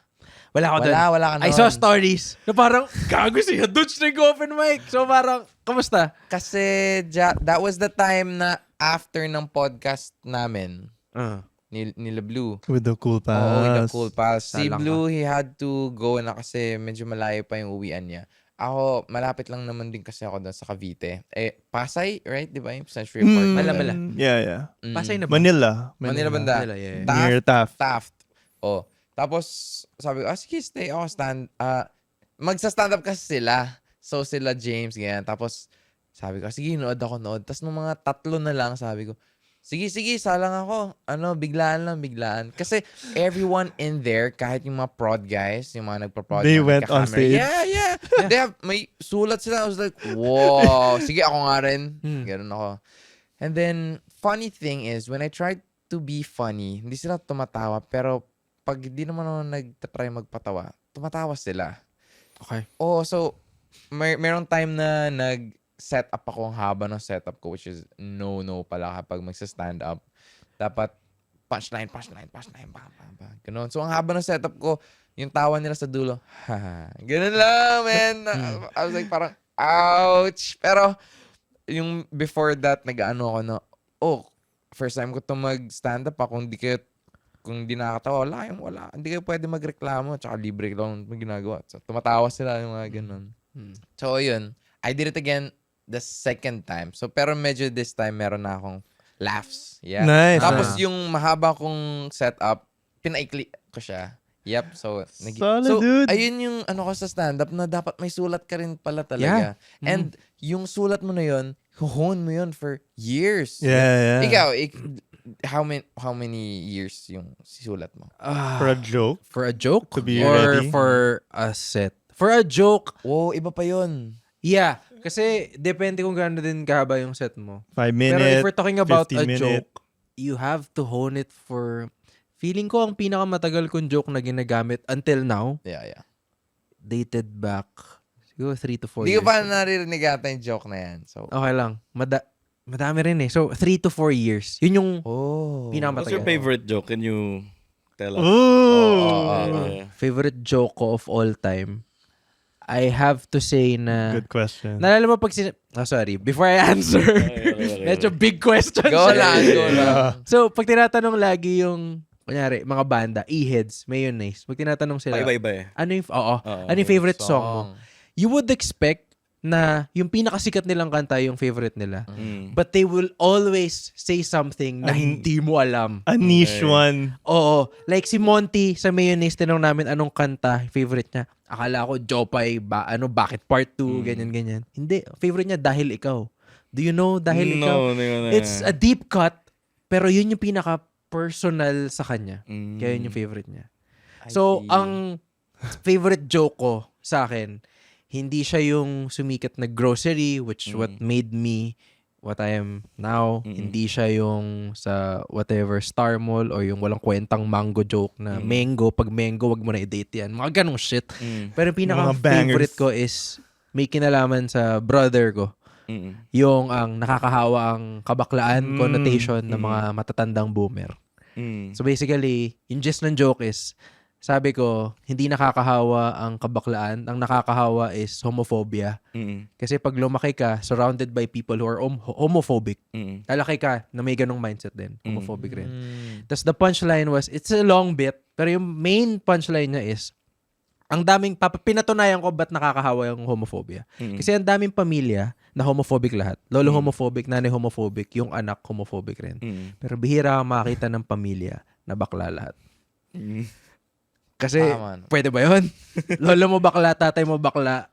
Wala ako doon. Wala ka I nun. saw stories na parang, gago siya, Dutch nag-open mic. So parang, kamusta? Kasi that was the time na after ng podcast namin, nila Blue. With the cool pass. Oo, with the Cool Pals. Si Salang Blue, he had to go na kasi medyo malayo pa yung uwian niya. Ako, malapit lang naman din kasi ako doon sa Cavite. Pasay, right? Di ba? Yung Century Park. Mala. Yeah, yeah. Mm. Pasay na ba? Manila. Banda. Manila, yeah. Near Taft. Taft. Oh. Tapos, sabi ko, sige, stay ako. Magsa-stand up kasi sila. So, sila James, ganyan. Tapos, sabi ko, sige, nood. Tapos, nung mga 3 na lang, sabi ko, sige, salang ako. Biglaan. Kasi, everyone in there, kahit yung mga prod guys, yung mga nagpa-prod. They mga went on nagka-camera, stage. Yeah. They have, may sulat sila. I was like, wow. Sige, ako nga rin. Ganun ako. And then, funny thing is, when I tried to be funny, hindi sila tumatawa, pero pag hindi naman ako nag-try magpatawa, tumatawa sila. Okay. Oh, so, merong time na nag-set up ako ang haba ng setup ko, which is no pala kapag magsa-stand up. Dapat punchline, bam. Ganun. So, ang haba ng setup ko, yung tawa nila sa dulo, ganun lang, man. I was like, parang, ouch. Pero, yung before that, nag-ano ako na, first time ko to mag-stand up, kung di nakakatawa, wala. Hindi kayo pwede magreklamo, tsaka libre lang yung ginagawa. So, tumatawa sila yung mga ganun. So, yun. I did it again the second time. So, pero medyo this time, meron na akong laughs. Yeah. Nice. Tapos, yung mahaba kong setup, pinaikli ko siya. Yep. So, Solid, dude. ayun yung ko sa stand-up na dapat may sulat ka rin pala talaga. And yung sulat mo na yun, huhon mo yun for years. Yeah. Ikaw, how many years yung sulat mo? For a joke? For a joke? To be or ready? for a set? For a joke, Oh, iba pa yun. yeah. Kasi depende kung gaano din kahaba yung set mo. 5 minutes. Pero if we're talking about 15 a minute. joke, you have to hone it for... Feeling ko ang pinakamatagal kong joke na ginagamit until now, Yeah. dated back siguro 3 to 4 Hindi years. ko pa naririnig ata yung joke na yan. So, Okay lang. Madami rin eh. So, 3 to 4 years. Yun yung oh. What's your pinakamatagal. favorite joke? Can you tell us? Ooh. Favorite joke ko of all time? I have to say na... Good question. Naalala mo pag sorry. Before I answer. Okay. Medyo big question. Go siya. lang. So, pag tinatanong lagi yung, kunyari, mga banda, E-heads, mayonnaise, pag tinatanong sila, Iba-iba eh. ano yung favorite song mo? You would expect na yung pinakasikat nilang kanta yung favorite nila. But they will always say something na hindi mo alam. A niche Okay. one. Oo. Like si Monty sa mayonnaise, tinanong namin anong kanta, favorite niya. Akala ko, Jopay, bakit part 2, ganyan. Hindi. Favorite niya, Dahil Ikaw. Do you know Dahil Ikaw? No. It's a deep cut, pero yun yung pinaka-personal sa kanya. Kaya yun yung favorite niya. So, ang favorite joke ko sa akin, hindi siya yung sumikat na grocery, which what made me what I am now. Hindi siya yung sa whatever Star Mall or yung walang kwentang mango joke na mango, pag mango, wag mo na i-date yan. Mga ganong shit. Pero yung Mga pinaka-favorite bangers. ko is may kinalaman sa brother ko. yung ang nakakahawa ang kabaklaan connotation ng mga matatandang boomer. So basically, yung gist ng joke is, sabi ko, hindi nakakahawa ang kabaklaan. Ang nakakahawa is homophobia. Kasi pag lumaki ka, surrounded by people who are homophobic, lalaki ka na may ganong mindset din. Homophobic rin. Tapos the punchline was, it's a long bit, pero yung main punchline niya is, ang daming, pinatunayan ko ba't nakakahawa yung homophobia. Kasi ang daming pamilya na homophobic lahat. Lolo homophobic, nanay homophobic, yung anak homophobic rin. Pero bihira kang makakita ng pamilya na bakla lahat. Kasi, pwede ba yun? Lolo mo bakla, tatay mo bakla,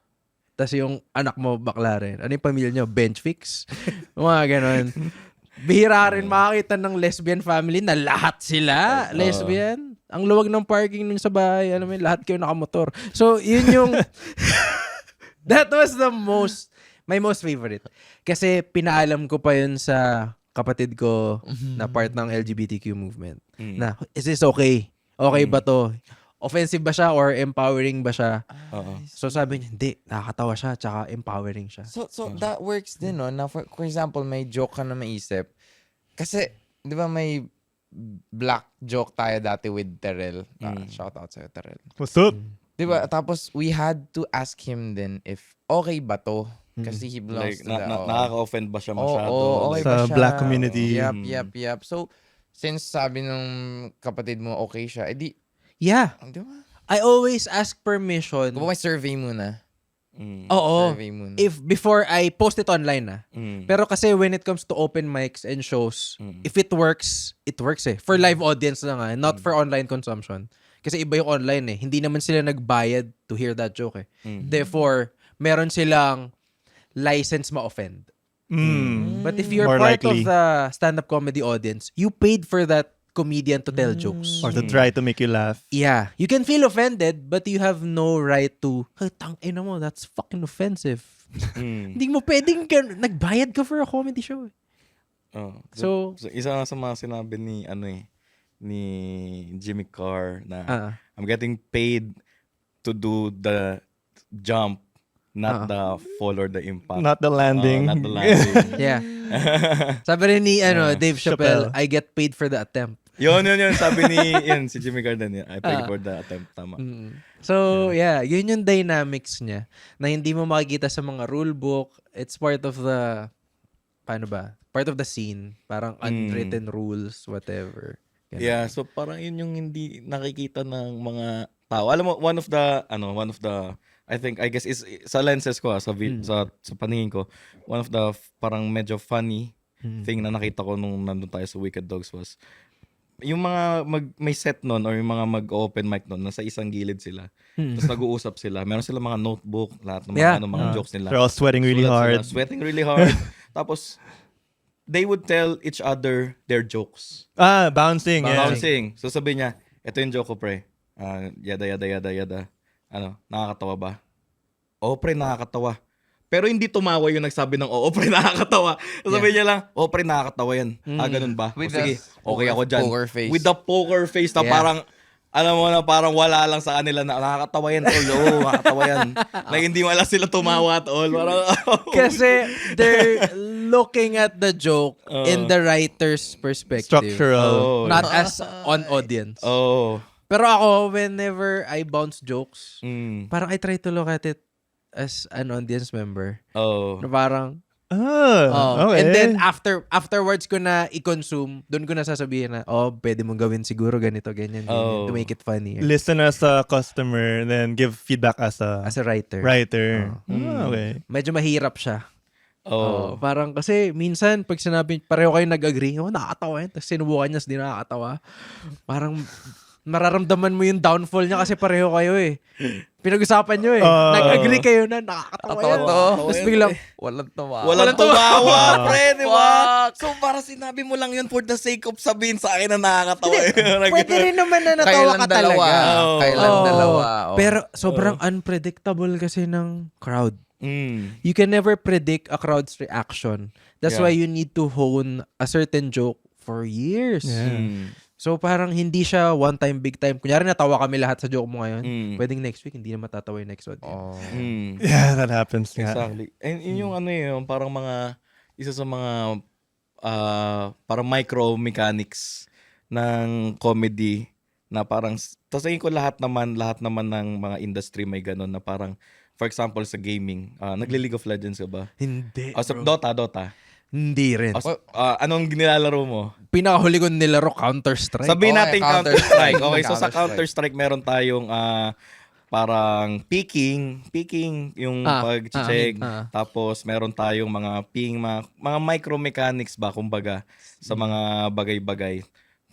tas yung anak mo bakla rin. Ano yung pamilya nyo? Bench fix? Mga ganon. Bihira rin makakita ng lesbian family na lahat sila lesbian. Ang luwag ng parking nun sa bahay. Alam mo yun, lahat kayo nakamotor. So, yun yung... That was my most favorite. Kasi pinaalam ko pa yun sa kapatid ko na part ng LGBTQ movement. Na, is this okay? Okay ba to? Offensive ba siya or empowering ba siya? So sabi niya, hindi, nakakatawa siya tsaka empowering siya. So that works din, no? Na for example, may joke ka na maisip. Kasi, di ba may black joke tayo dati with Terrell. Shout out sa'yo, Terrell. What's up? Di ba? Tapos, we had to ask him din if okay ba to? Kasi he belongs Like, to the... nakaka-offend ba siya masyado? Okay Sa ba siya? black community. Yep. So, since sabi nung kapatid mo okay siya, edi, Yeah. di ba? I always ask permission. Kung may survey muna. Oo. Survey muna. If before I post it online na. Pero kasi when it comes to open mics and shows, if it works eh. For live audience na nga, not for online consumption. Kasi iba yung online eh. Hindi naman sila nagbayad to hear that joke eh. Therefore, meron silang license ma-offend. But if you're More part likely. of the stand-up comedy audience, you paid for that comedian to tell jokes. Or to try to make you laugh. Yeah. You can feel offended, but you have no right to, hey, tangina mo, that's fucking offensive. Hindi mo pwedeng, nagbayad ka for a comedy show. So isa sa mga sinabi ni Jimmy Carr na I'm getting paid to do the jump, not the fall or the impact. Not the landing. Not the landing. yeah. Sabi rin ni Dave Chappelle, I get paid for the attempt. Yun. Sabi si Jimmy Carr din. I paid for the attempt. Tama. So, yeah. Yun yung dynamics niya na hindi mo makikita sa mga rule book. It's part of the, paano ba? Part of the scene. Parang unwritten rules, whatever. Ganun. Yeah, so parang yun yung hindi nakikita ng mga tao. Alam mo, one of the, I guess, is sa lenses ko, sa paningin ko, one of the parang medyo funny thing na nakita ko nung nandun tayo sa Wicked Dogs was, yung mga may set nun or yung mga mag-open mic nun, nasa isang gilid sila. Tapos nag-uusap sila. Meron sila mga notebook, lahat ng mga jokes nila. They're all sweating really hard. Sweating really hard. Tapos, they would tell each other their jokes. Bouncing. Yeah. Bouncing. So sabi niya, ito yung joke ko, pre. Yada. Nakakatawa ba? Oo, pre, nakakatawa. Pero hindi tumawa yung nagsabi ng oo, pre, nakakatawa. So sabi niya lang, oo, pre, nakakatawa yan. Ganun ba? With sige, the okay ako dyan. poker face. With the poker face na parang, alam mo na parang wala lang sa kanila na nakakatawa yan, tol. Oo, nakakatawa yan. Like, hindi wala sila tumawa at all. Parang, Kasi they're looking at the joke in the writer's perspective. Structural. Not as on audience. Pero ako, whenever I bounce jokes, parang I try to look at it as an audience member. Na parang, okay. And then afterwards ko na i-consume, doon ko na sasabihin na, pwede mong gawin siguro ganito, ganyan, to make it funny. Listen as a customer, then give feedback as a writer. Okay. Medyo mahirap siya. Parang kasi minsan pag sinabi pareho kayo nag-agree, nakakatawa yan. Tapos sinubukan niya, hindi nakakatawa. Parang mararamdaman mo yung downfall niya kasi pareho kayo eh. Pinag-usapan nyo eh. Nag-agree kayo na nakakatawa yan. Tapos biglang, Walang tumawa, pre, di ba? So, para sinabi mo lang yun for the sake of sabihin sa akin na nakakatawa yun. pwede rin naman na natawa ka talaga. Kailan dalawa. Pero sobrang unpredictable kasi ng crowd. You can never predict a crowd's reaction. That's why you need to hone a certain joke for years. So parang hindi siya one time, big time. Kunyari natawa kami lahat sa joke mo ngayon. Pwedeng next week, hindi na matatawa yung next audience. Oh. Yeah, that happens. Yeah. Exactly. And yun yung ano yun, parang isa sa mga parang micro mechanics ng comedy na parang, tapos tingin ko lahat naman ng mga industry may ganun na parang, for example sa gaming, nagli-League of Legends ka ba? Hindi, Sa bro. Dota. Hindi rin. Anong nilalaro mo? Pinakahuli ko nilaro Counter-Strike. Sabihin Okay, natin Counter-Strike. Counter-Strike. Okay, so sa Counter-Strike. Counter-Strike meron tayong parang peeking yung pag-check. Tapos meron tayong mga ping, mga micro mechanics ba kumbaga sa mga bagay-bagay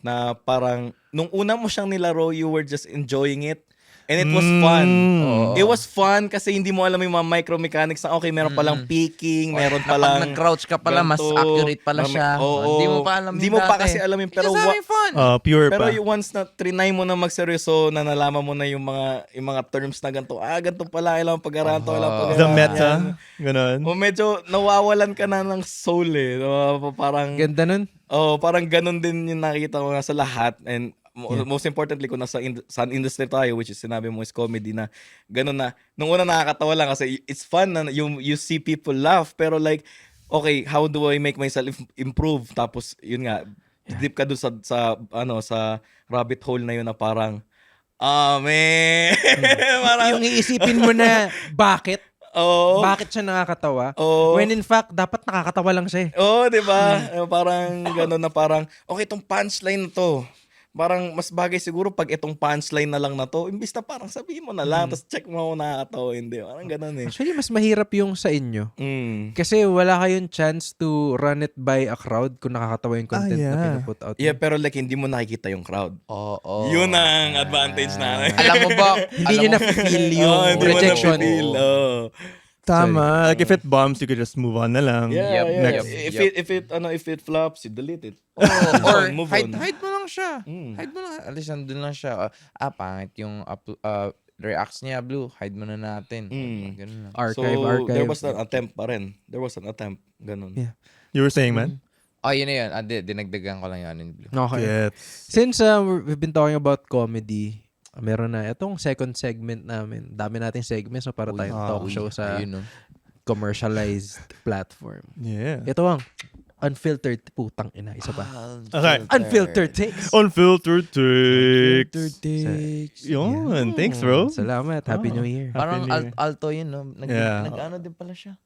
na parang nung una mo siyang nilaro, you were just enjoying it. And it was fun. It was fun kasi hindi mo alam yung mga micro mechanics na okay, meron palang peeking, meron Pag palang nag-crouch ka pala, mas ganito, accurate pala siya. Oo. Hindi mo pa alam Hindi yung mo pa dati. kasi alam yung Pero pero having fun. Pure pero pa. yung once na trinay mo na magseryoso, na nalaman mo na yung mga terms na ganito, ganito pala, ilang pag-aralan to, ilang pag-aralan. The meta. Ganon. O medyo nawawalan ka na ng soul eh. Parang, Ganda nun. parang ganun din yung nakita ko nga sa lahat. And most importantly, kung nasa sa industry tayo, which is sinabi mo is comedy na, ganun na, nung una nakakatawa lang kasi it's fun na you see people laugh, pero like, okay, how do I make myself improve? Tapos, yun nga, dip ka dun sa rabbit hole na yun na parang, man. Parang, Yung iisipin mo na, bakit? Oo. Bakit siya nakakatawa? Oo. When in fact, dapat nakakatawa lang siya eh. Oo, di ba? Parang gano'n na parang, okay, itong punchline na to. Parang mas bagay siguro pag itong punchline na lang na to, imbis na parang sabihin mo na lang, tapos check mo kung nakakatawa, hindi. Parang gano'n eh. Actually, mas mahirap yung sa inyo. Mm. Kasi wala kayong chance to run it by a crowd kung nakakatawa yung content na yeah. pinaput out. Yeah, pero like hindi mo nakikita yung crowd. Oo. Yun ang advantage na. Alam mo ba? Hindi nyo na-feel yung hindi mo rejection. na-feel. Oo. Tama. Like if it bombs, you could just move on na lang. Yeah, Yep, yeah. next. If it flops, you delete it. Or Move hide on. mo lang siya. Hide mo lang. At least nandun lang siya. Pangit yung reacts niya, Blue. Hide mo na natin. Ganun lang. Archive. There was an attempt pa rin. There was an attempt. Ganun. Yeah. You were saying, man? Yun na yun. Dinagdagan ko lang yun in Blue. Okay. Yes. Since we've been talking about comedy, meron na itong second segment namin. Dami nating segments so para tayong talk show sa Ayun, no? commercialized platform. Yeah. Ito ang unfiltered putang ina. Isa pa. Okay. Unfiltered takes. Unfiltered takes. takes. Yun. Thanks, bro. Salamat. Happy New Year. Parang Happy New Year. alto yun, no? Yeah. Nag-ano din pala siya.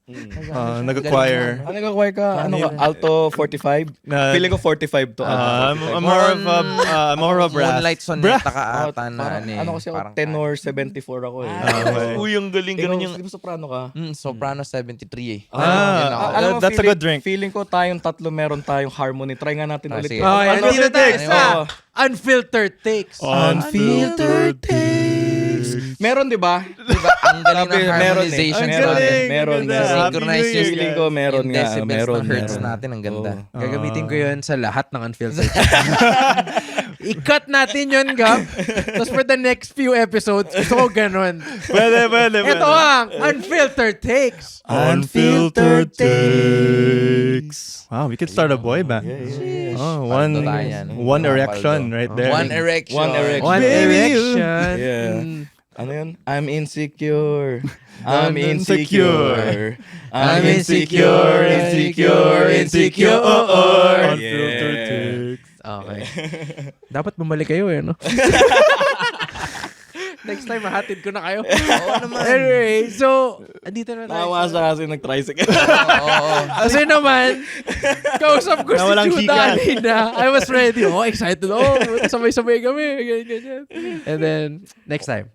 Nag-acquire. Ano nag-acquire ka? Ano ka? Alto 45? Feeling ko 45 to. I'm more of a brass. Moonlight Sonata ka ata na Parang, ano kasi ako, Parang 10 or 74 ako eh. Okay. Uy, ang galing. Ganun yung... Di ba soprano ka? Soprano 73 eh. Ah, Yun ako. Alam mo, that's a good drink. Feeling ko tayong tatlo meron tayong harmony. Try nga natin ulit. sige. Okay, Ano andito ulit tayo eh? sa Oo. Unfiltered takes. Unfiltered takes. Meron, di ba? Diba? Ang galing ng Meron eh. harmonization Ang natin. galing. Meron Ang nga. ganda. Synchronize Happy New yung Feeling ko meron yung nga. decibels Meron. ng hertz meron. natin. Ang ganda. Gagamitin ko yun sa lahat ng unfiltered takes. I-cut natin yun, Gab. Tapos for the next few episodes, gusto ko ganun. Pwede. Ito ang unfiltered takes. Unfiltered takes. Wow, we could start a boy band. Oh, Paldo tayo yan. one erection right there. One erection. One erection. One Baby, erection. Yeah. Mm. Ano yun? I'm insecure. I'm I'm insecure. I'm insecure, insecure. Unfiltered Yeah. takes. Okay. Dapat bumalik kayo no? Next time, mahatid ko na kayo. Oo naman. Anyway, so, andito na tayo. Tawa siya kasi nag-tricycle. Oo. Kasi naman, kausap ko Na si walang Judah chika. kanina. I was ready. Oh, excited. Oh, sabay-sabay kami. Ganyan. And then, next time.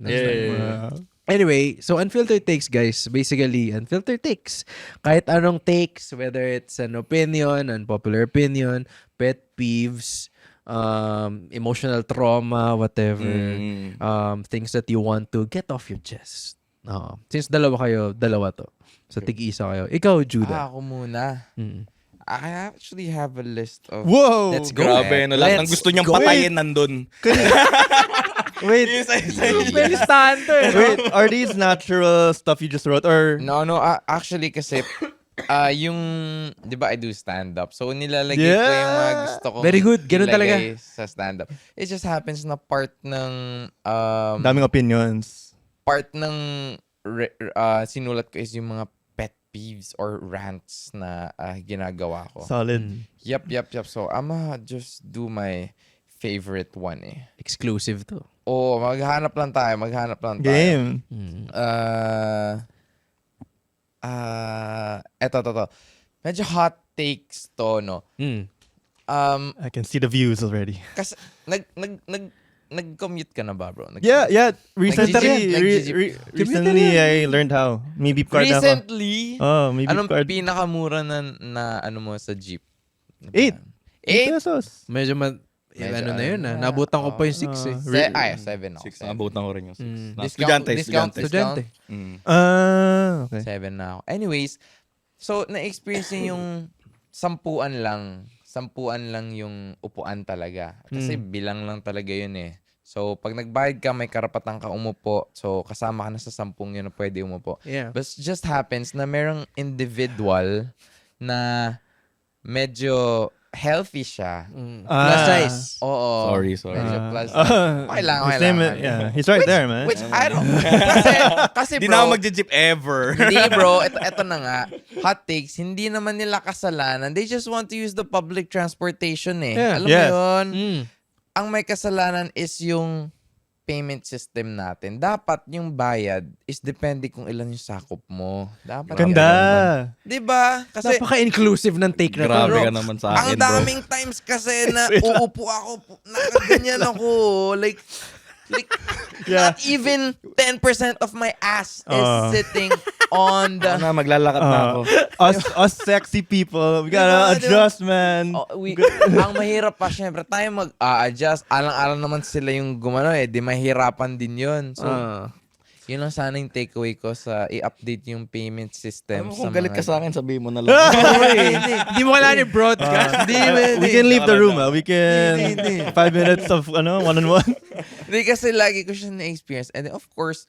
Anyway, so unfiltered takes, guys. Basically, unfiltered takes. Kahit anong takes, whether it's an opinion, unpopular opinion, pet peeves, emotional trauma, whatever. Things that you want to get off your chest. Since dalawa to. So, tig-isa kayo. Ikaw, Judah. Ako muna. Mm. I actually have a list of... Whoa! Let's go. Grabe, no, lahat ng Let's gusto niyang go. patayin nandun. Wait, May listahan to eh. wait. Are these natural stuff you just wrote or? No, actually kasi Yung, di ba I do stand-up? So, nilalagay ko yung mga Yeah. gusto ko. Very good. Ganun talaga. Sa stand-up. It just happens na part ng, Daming opinions. sinulat ko is yung mga pet peeves or rants na ginagawa ko. Solid. Yup. So, I'ma just do my favorite one eh. Exclusive to. Oo, maghanap lang tayo. Game. Eto. Medyo hot takes to, no? Mm. I can see the views already. Kasi, nag-commute ka na ba, bro? Yeah. Recently, Nag-jeep. recently I learned how. Maybe card ako. Recently? Oh, maybe Anong card. pinakamura na ano mo sa jeep? 8 8? pesos. Medyo Medyo ano na yun Nabutan ko pa yung 6 eh. 7 ako. 6, nabutan ko rin yung 6. Discount. Estudyante. Okay. 7 na ako. Anyways, so na-experience niyo yung sampuan lang yung upuan talaga. Kasi bilang lang talaga yun eh. So, pag nagbayad ka, may karapatan ka umupo. So, kasama ka na sa 10 yun na pwede umupo. Yeah. But it just happens na merong individual na medyo healthy siya. Plus size. Oo. Sorry. Medyo plus. Okay lang. His name, yeah, he's right there, man. Which I don't... Kasi Di bro, na ako magje-jeep ever. hindi bro, ito na nga. Hot takes, hindi naman nila kasalanan. They just want to use the public transportation eh. Yeah. Alam Yes. mo yun? Mm. Ang may kasalanan is yung payment system natin. Dapat yung bayad is depende kung ilan yung sakop mo. Dapat. Ganda. Diba? Kasi Napaka-inclusive ng take na to. Grabe Bro. ka naman sa ang akin, bro. daming times kasi na uupo ako, nakaganyan ako. Like Yeah. not even 10% of my ass is sitting on the... Ano, maglalakad na ako. Us sexy people, we gotta Diba? adjust, man. Ang mahirap pa, syempre, tayo mag-adjust. Alang-alang naman sila yung gumano eh. Di mahirapan din yun. So, yun lang sana yung takeaway ko sa i-update yung payment system. Alam mo, sa kung galit mga- ka sa akin, sabihin mo na lang. Hindi mo kailangan i-broadcast. We can leave the room. We can 5 minutes of one-on-one. Hindi kasi lagi ko siya na-experience. And of course,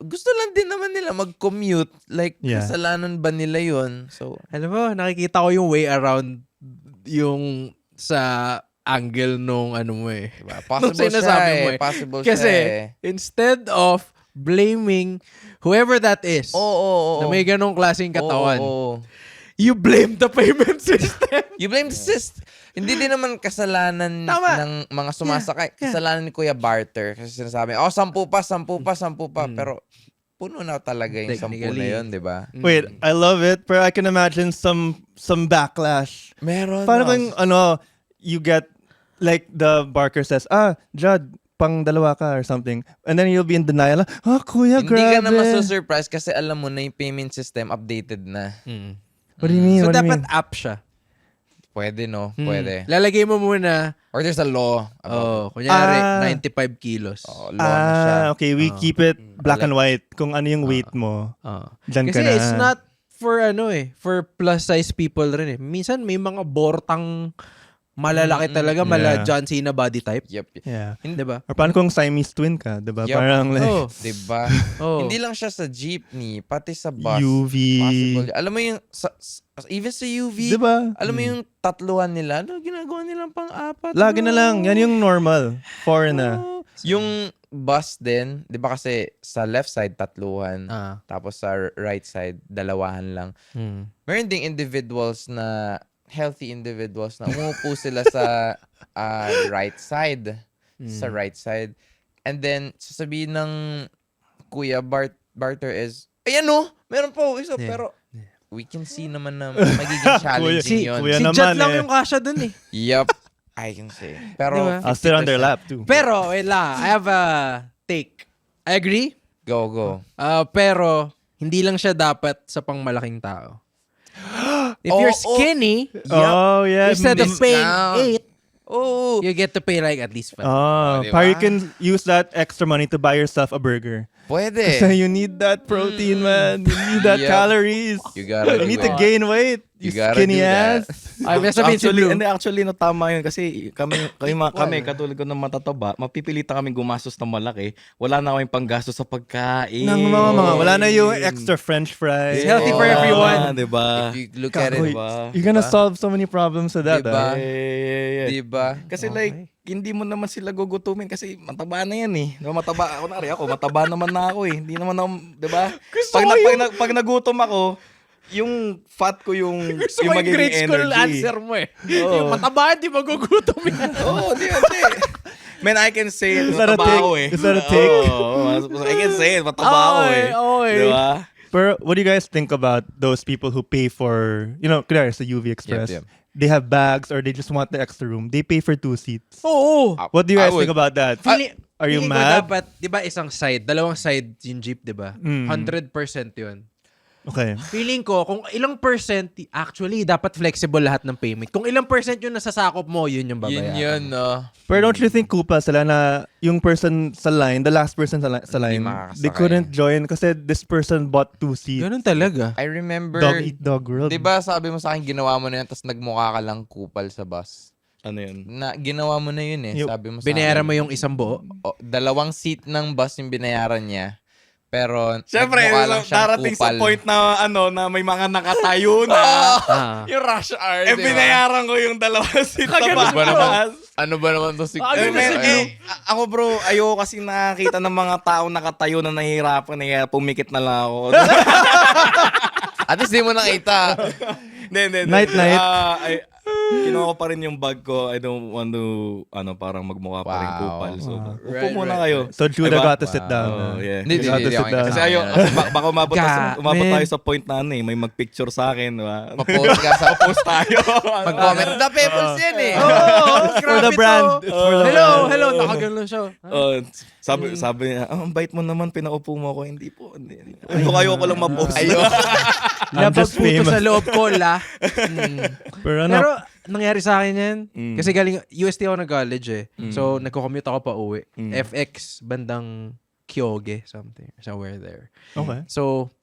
gusto lang din naman nila mag-commute. Like, Yeah. kasalanan ba nila yun? So, Alam mo, nakikita ko yung way around yung sa angle nung ano mo eh. diba? Nung Possible siya sinasabi mo eh. eh. Possible Kasi, siya eh. instead of blaming whoever that is, Oo. na may ganong klaseng katawan, Oo. you blame the payment system. You blame the system. Hindi din naman kasalanan Tama. ng mga sumasakay. Kasalanan ni Kuya Barter. Kasi sinasabi, 10 pa. Pero puno na talaga yung 10 na Technically. yun, di ba? Wait, I love it, but I can imagine some backlash. Meron. Paano kung you get like the Barker says, Judd, pang dalawa ka or something. And then you'll be in denial. Kuya, Hindi grabe. ka na maso-surprise kasi alam mo na yung payment system updated na. What do you mean? So, What do you dapat mean? app siya. Pwede, no? Pwede. Lalagay mo muna, Or there's a law about kunyari, 95 kilos. law na siya. Okay, we keep it black and white. Kung ano yung weight mo. Dyan Kasi ka na. it's not for for plus size people rin eh. Minsan may mga bortang malalaki talaga, mala Yeah. John Cena body type. Yep. Yeah. Di ba? Or paano kung Siamese twin ka? Diba? Yup. Parang like Oh. Diba? Oh. Hindi lang siya sa jeepney, pati sa bus. UV. Possible. Alam mo yung, even sa UV, Diba? alam mo yung tatluhan nila, ginagawa nilang pang-apat. Lagi na lang. Yan yung normal. Foreign na. Yung bus din, di ba kasi sa left side, tatluhan. Tapos sa right side, dalawahan lang. Meron ding individuals na, healthy individuals na umupo sila sa right side. Sa right side. And then, sasabihin ng Kuya Barter is, ayan o, meron po isa, pero we can see naman na magiging challenging yun. Kuya Si naman Jet lang eh. yung kasha dun eh. Yup. I can say. Pero, Diba? I'll sit on their 50%. lap too. Pero, wait lang. I have a take. I agree. Go. Pero, hindi lang siya dapat sa pangmalaking tao. If you're skinny, Oh, yeah. instead of paying Discount. 8, Oh, you get to pay like at least 5. Oh, diba? parang you can use that extra money to buy yourself a burger. Pwede. Kasi you need that protein, man. You need that Yep. calories. You gotta You do need to it. gain weight. You You gotta skinny do that. ass. Ay, may sabihin si Actually, Blue. actually, no, tama yun. Kasi kami, katulad ko ng matataba, mapipilitan kami gumastos ng malaki. Wala na kaming panggastos sa pagkain. Ng mga, wala na yung extra french fries. It's healthy for everyone. Diba? If you look at it, Kako, you're gonna solve so many problems with that. Diba? Yeah. diba? Kasi like, hindi mo naman sila gugutumin kasi mataba na yan eh. Diba, mataba ako mataba naman na ako eh. Hindi naman ako, diba? Pag nagutom ako, yung fat ko yung Gusto yung ko yung magiging grade school energy. answer mo eh. Oo. Yung mataba, di magugutom yan. Oo, di. Man, I can say it. Is that a Mataba take? ako eh. Is that a take? Oo, I can say it. Mataba ako eh. Okay. Diba? But what do you guys think about those people who pay for, kunwari sa UV Express, Yep. they have bags or they just want the extra room. They pay for 2 seats. Oo. What do you I guys would- think about that? Are you Feeling ko mad? dapat, di ba isang side, dalawang side yung jeep, di ba? 100% yun. Okay. Feeling ko, kung ilang percent, actually, dapat flexible lahat ng payment. Kung ilang percent yung nasasakop mo, yun yung babayaran. Yun, no? But don't you think kupa sila na yung person sa line, the last person sa line, makakasakay. they couldn't join kasi this person bought 2 seats. Ganun talaga. I remember, Dog eat dog world. diba sabi mo sa akin, ginawa mo na yun, tapos nagmukha ka lang kupal sa bus. Ano yun? Na, ginawa mo na yun eh. Yung- Sabi mo sa Binayaran akin. mo yung isang buo. O, 2 seat ng bus yung binayaran niya. Pero, Siyempre, nagmukha lang siyang darating sa kupal. point na na may mga nakatayo na. Yung rush hour, diba? Binayaran ko yung 2 seat sa Kaganon ba naman? bus. Ano ba naman to si Ganun Men, si ako bro, ayoko kasi nakakita ng mga tao nakatayo na nahihirapan kaya pumikit na lang ako. At least di mo nakita. Hindi. Night. Kinuha ko pa rin yung bag ko. I don't want to, parang magmukha pa rin Wow. kupal. So, upo Right, muna right, kayo. So Judah Diba? got to sit down. Oh, yeah. Hindi, Got to sit down. Kasi baka umabot Man. tayo sa point na may mag-picture sa akin. Diba? Papost ka sa Post tayo. Mag-comment. The Pebbles yan eh. For the brand. It's for the Hello, brand. hello. Nakaganon siya. Sabi niya, ang bait mo naman, pinaupo mo ako. Hindi po. Ayoko lang ma-post. I'm Labag just puto famous. sa loob ko, la. Pero Pero, nangyari sa akin yan. Mm. Kasi galing, UST ako nag-college eh. So, nagko-commute ako pa uwi. Mm. FX, bandang Kyoge, something. Somewhere there. Okay. So,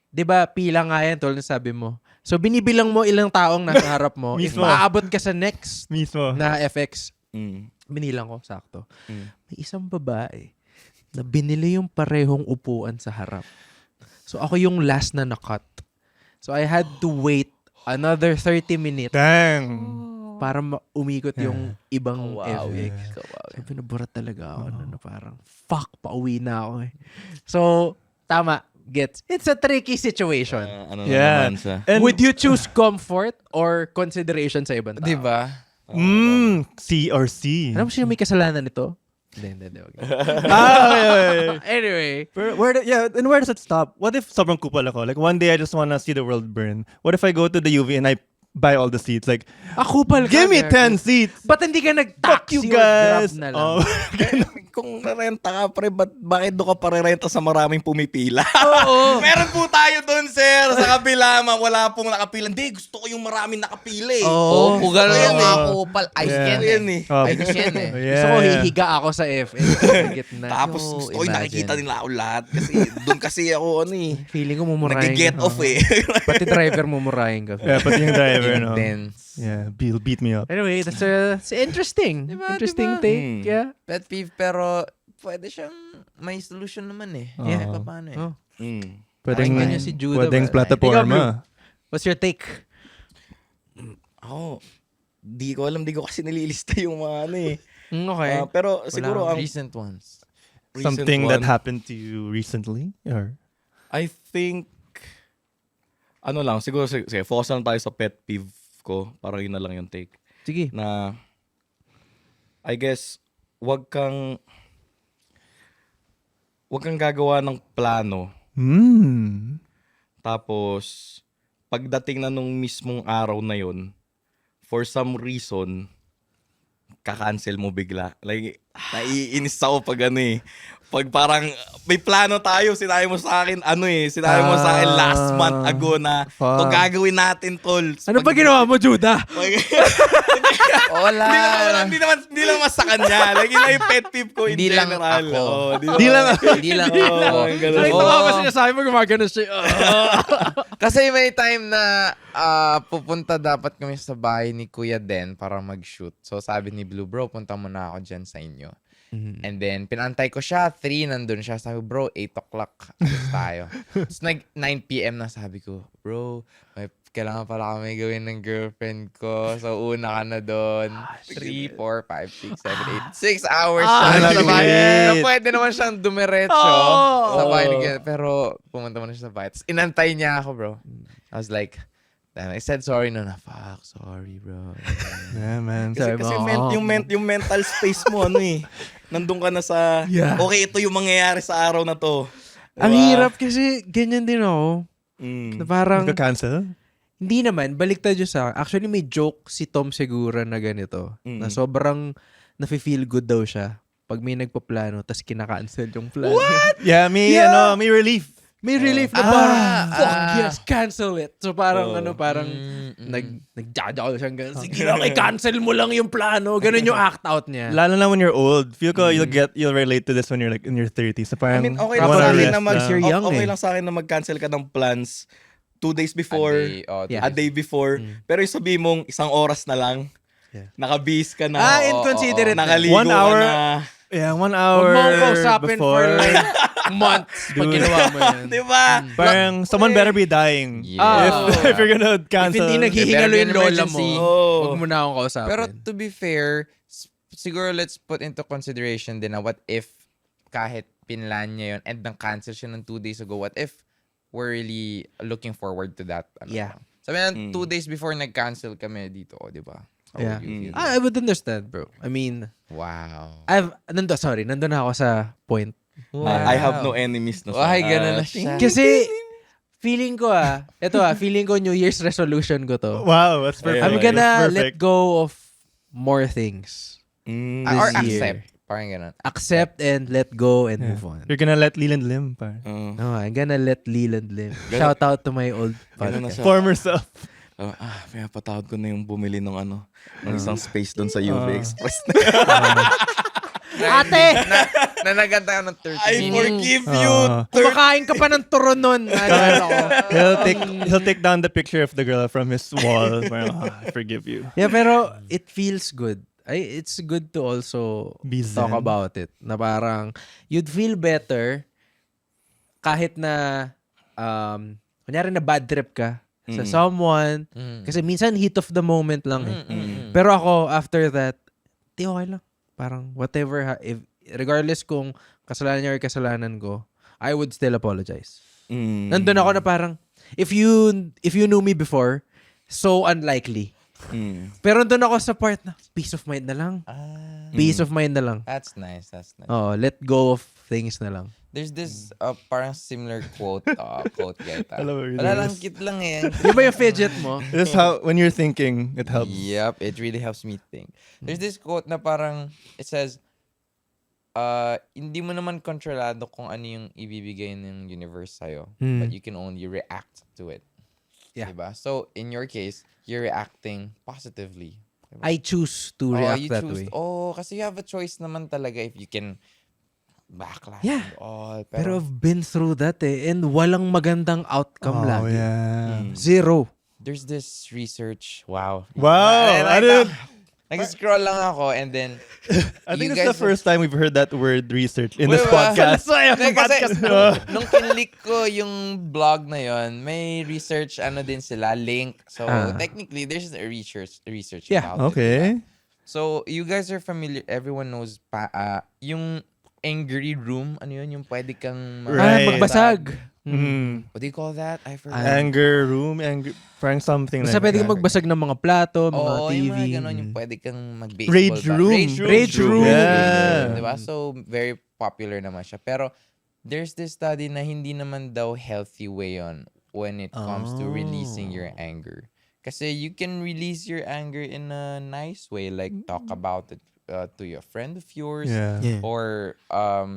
di ba, pila nga yan, tol, na sabi mo. So, binibilang mo ilang taong nasa harap mo. If Mismo. maaabot ka sa next Mismo. na FX, Mm. binilang ko, sakto. Mm. May isang babae na binili yung parehong upuan sa harap. So, ako yung last na na-cut. So, I had to wait another 30 minutes Dang. para umikot yung ibang Wow. FX. So, pinaburat talaga ako na parang, fuck, pauwi na ako eh. So, tama, gets. It's a tricky situation. Yeah. Naman siya. And Would you choose comfort or consideration sa ibang tao? Diba? C or C. Alam mo sino may kasalanan nito? Hindi. Okay. Okay. Anyway, And where does it stop? What if sobrang kupal ako? Like one day I just wanna see the world burn. What if I go to the UV and I buy all the seats? Like, kupal ka. give me Gary. 10 seats. Ba't hindi ka Fuck nag-taxi you or grab guys. na lang? Oh. Kung narenta ka, pre, bakit doon ka parerenta sa maraming pumipila? Oo. Meron po tayo doon, sir. Sa kabila, wala pong nakapila. Hindi, gusto ko yung maraming nakapila eh. Oo, kung gano'n Ayan yung eh. mga kupal, ayos Yeah. yan Ayan eh. eh. Oh. Ayos yan eh. Gusto ko hihiga ako sa FX. Gitna. Tapos No, gusto ko yung imagine. nakikita nila ako lahat. Kasi doon kasi ako, Feeling ko mumurahin nag-get ka. off eh. Pati driver mumurahin ka. Yeah, pati yung driver, no? Intense. Yeah, Bill beat me up. Anyway, that's interesting. Diba, Interesting diba? take. Yeah. Pet peeve, pero pwede siyang may solution naman eh. Yeah. Kahit paano eh. Oh. Pwedeng, Pakinggan niyo si Judah pwedeng ba? Ikaw, Blue. plataforma. What's your take? Ako, di ko alam, di ko kasi nililista yung mga eh. Okay. Pero siguro ang Recent ones. recent Something that one, happened to you recently? Or I think, siguro, sige, focus lang tayo sa pet peeve ko. Parang yun na lang yung take. Sige. Na, I guess, wag kang gagawa ng plano. Tapos, pagdating na nung mismong araw na yon, for some reason, kakancel mo bigla. Like, naiinis ako pag ano eh. Pag parang may plano tayo, sinabi mo sa akin, sinabi mo sa akin last month ago na to Fuck. gagawin natin, tol. Ano ba ginawa mo, Judah? Wala. Hindi naman sa kanya. Like, yun lang yung pet peeve ko in Hindi lang general. ako. Oo, Di lang ako. Hindi lang ako. ganun. Nakita ko ba sinasabi mo gumagano siya? Kasi may time na pupunta dapat kami sa bahay ni Kuya Den para mag-shoot. So sabi ni Blue, bro, punta muna ako dyan sa inyo. And then, pinantay ko siya, 3, nandun siya. Sabi, bro, 8 o'clock, alis tayo. It's like 9 p.m. na sabi ko, bro, kailangan pala kami gawin ng girlfriend ko. So, una ka na doon. 3, 4, 5, 6, 7, 8. 6 hours siya. Sa bahay. Na pwede naman siyang dumiretso sa bahay ni Kuya. Pero, pumunta mo na siya sa bahay. Tapos, inantay niya ako, bro. I was like, I said sorry na fuck, sorry, bro. Yeah, man. Kasi yung mental space mo, nandun ka na sa, Yeah. okay, ito yung mangyayari sa araw na to. Ang Diba? hirap kasi ganyan din ako. Na parang, Nagka-cancel? hindi naman, baliktad yun sa actually may joke si Tom Segura na ganito. Na sobrang nafe-feel good daw siya pag may nagpaplano tas kinaka-cancel yung plan. What? Yeah, may relief. May relief na parang, fuck yes, cancel it. So parang nagjajaw siyang gano'n. Sige lang, cancel mo lang yung plano. Ganun yung act out niya. Lalo na when you're old. Feel ko you'll relate to this when you're like in your 30s. So I parang, mean, okay you lang wanna sa akin rest na You're young okay eh. lang sa akin na mag-cancel ka ng plans 2 days before, Yeah. a day before. Pero yung sabihin mong 1 oras na lang, Yeah. nakabihis ka na, inconsiderate. nakaligo 1 hour, ka na. yeah, 1 Huwag hour mo kausapin for before. like months pag Dude. ginawa mo yun. Diba? Parang someone better be dying. Yeah. If you're gonna If cancel. hindi naghihingalo yung lola mo, Emergency. huwag mo na akong kausapin. Pero to be fair, siguro let's put into consideration din na what if kahit pinlan niya yun and nang-cancel siya ng 2 days ago, what if we're really looking forward to that? Yeah. Sabi na 2 days before nag-cancel kami dito, di ba? How Yeah. would you feel? I would understand, bro. I mean, Wow. nandun na ako sa point. I have no enemies. No, Ay, ganun na siya. Kasi, feeling ko feeling ko New Year's resolution ko to. Wow, that's perfect. I'm Yeah, gonna That's let perfect. go of more things. Or this year. accept. Parang ganun. Accept and let go and Yeah. move on. You're gonna let Leland limp. No, I'm gonna let Leland live. Shout out to my old Ganun na podcast. siya. Former self. May patawad ko na yung bumili ng ng isang space doon sa UV Express. Ate! Nanaganda ka ng 30 I minutes. forgive you. Kumakain ka pa ng turon nun. Ano ko. He'll take down the picture of the girl from his wall. Parang, I forgive you. Yeah, pero it feels good. It's good to also Be talk zen. about it. Na parang, you'd feel better kahit na, kunyari na bad trip ka sa someone. Kasi minsan heat of the moment lang eh. Pero ako, after that, di okay lang. Parang whatever, regardless kung kasalanan niya or kasalanan ko, I would still apologize. Nandun ako na parang, if you knew me before, so unlikely. Pero nandun ako sa part na, peace of mind na lang. Peace of mind na lang. That's nice. Oh, let go of things na lang. There's this parang similar quote yata. Alam mo, Wala lang, cute lang eh. Yung ba yung fidget mo? This is how, when you're thinking, it helps. Yep, it really helps me think. There's this quote na parang, it says, hindi mo naman kontrolado kung ano yung ibibigay ng universe sa'yo, but you can only react to it. Yeah. Diba? So, in your case, you're reacting positively. Diba? I choose to react you that choose- way. kasi you have a choice naman talaga if you can backlash Yeah. and all. Pero I've been through that eh. And walang magandang outcome Oh, lagi. yeah. Zero. there's this research. Wow. Wow. I didn't, Nag-scroll lang ako and then I think you it's the guys- first time we've heard that word research in this Wait, podcast. Hindi, kasi nung kinlik ko yung blog na yon, may research din sila, link. So technically there's a research Yeah. about it. Okay. So you guys are familiar, everyone knows yung angry room, ano yun, yung pwede kang Right. Magbasag. What do you call that? I forgot. Anger room, parang something Basta like pwede that. kang magbasag ng mga plato, mga Oo, TV. yung mga ganon, yung pwede kang mag-baseball. Rage room. Rage room. Yeah. Diba? So, very popular naman siya. Pero, there's this study na hindi naman daw healthy way on when it comes to releasing your anger. Kasi you can release your anger in a nice way, like talk about it to your friend of yours, Yeah. or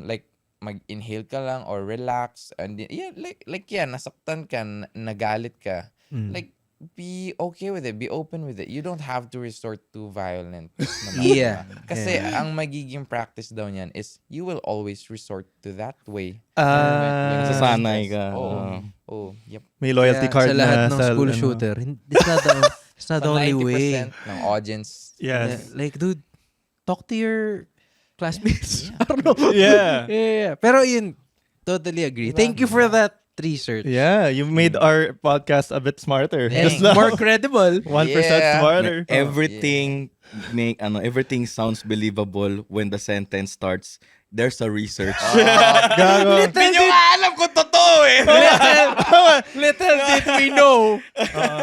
like mag-inhale ka lang or relax, and yeah, like yeah, nasaktan ka, nagalit ka, like be okay with it, be open with it. You don't have to resort to violence naman. Yeah. Diba? Kasi ang magiging practice daw niyan is you will always resort to that way. Ah, Sasanay ka. Oh, yep. may loyalty card sa lahat na ng sa school ano. shooter. It's not the only way. 90% ng audience. Yes. Yeah, like, dude, talk to your classmates. I don't know. Yeah. Yeah. Pero yun, totally agree. Thank you for that research. Yeah, you made our podcast a bit smarter. And Just now. more credible. 1% Yeah. smarter. Everything everything sounds believable when the sentence starts. There's a research. Gago. Hindi nyo nga alam kung totoo eh. Little did we know.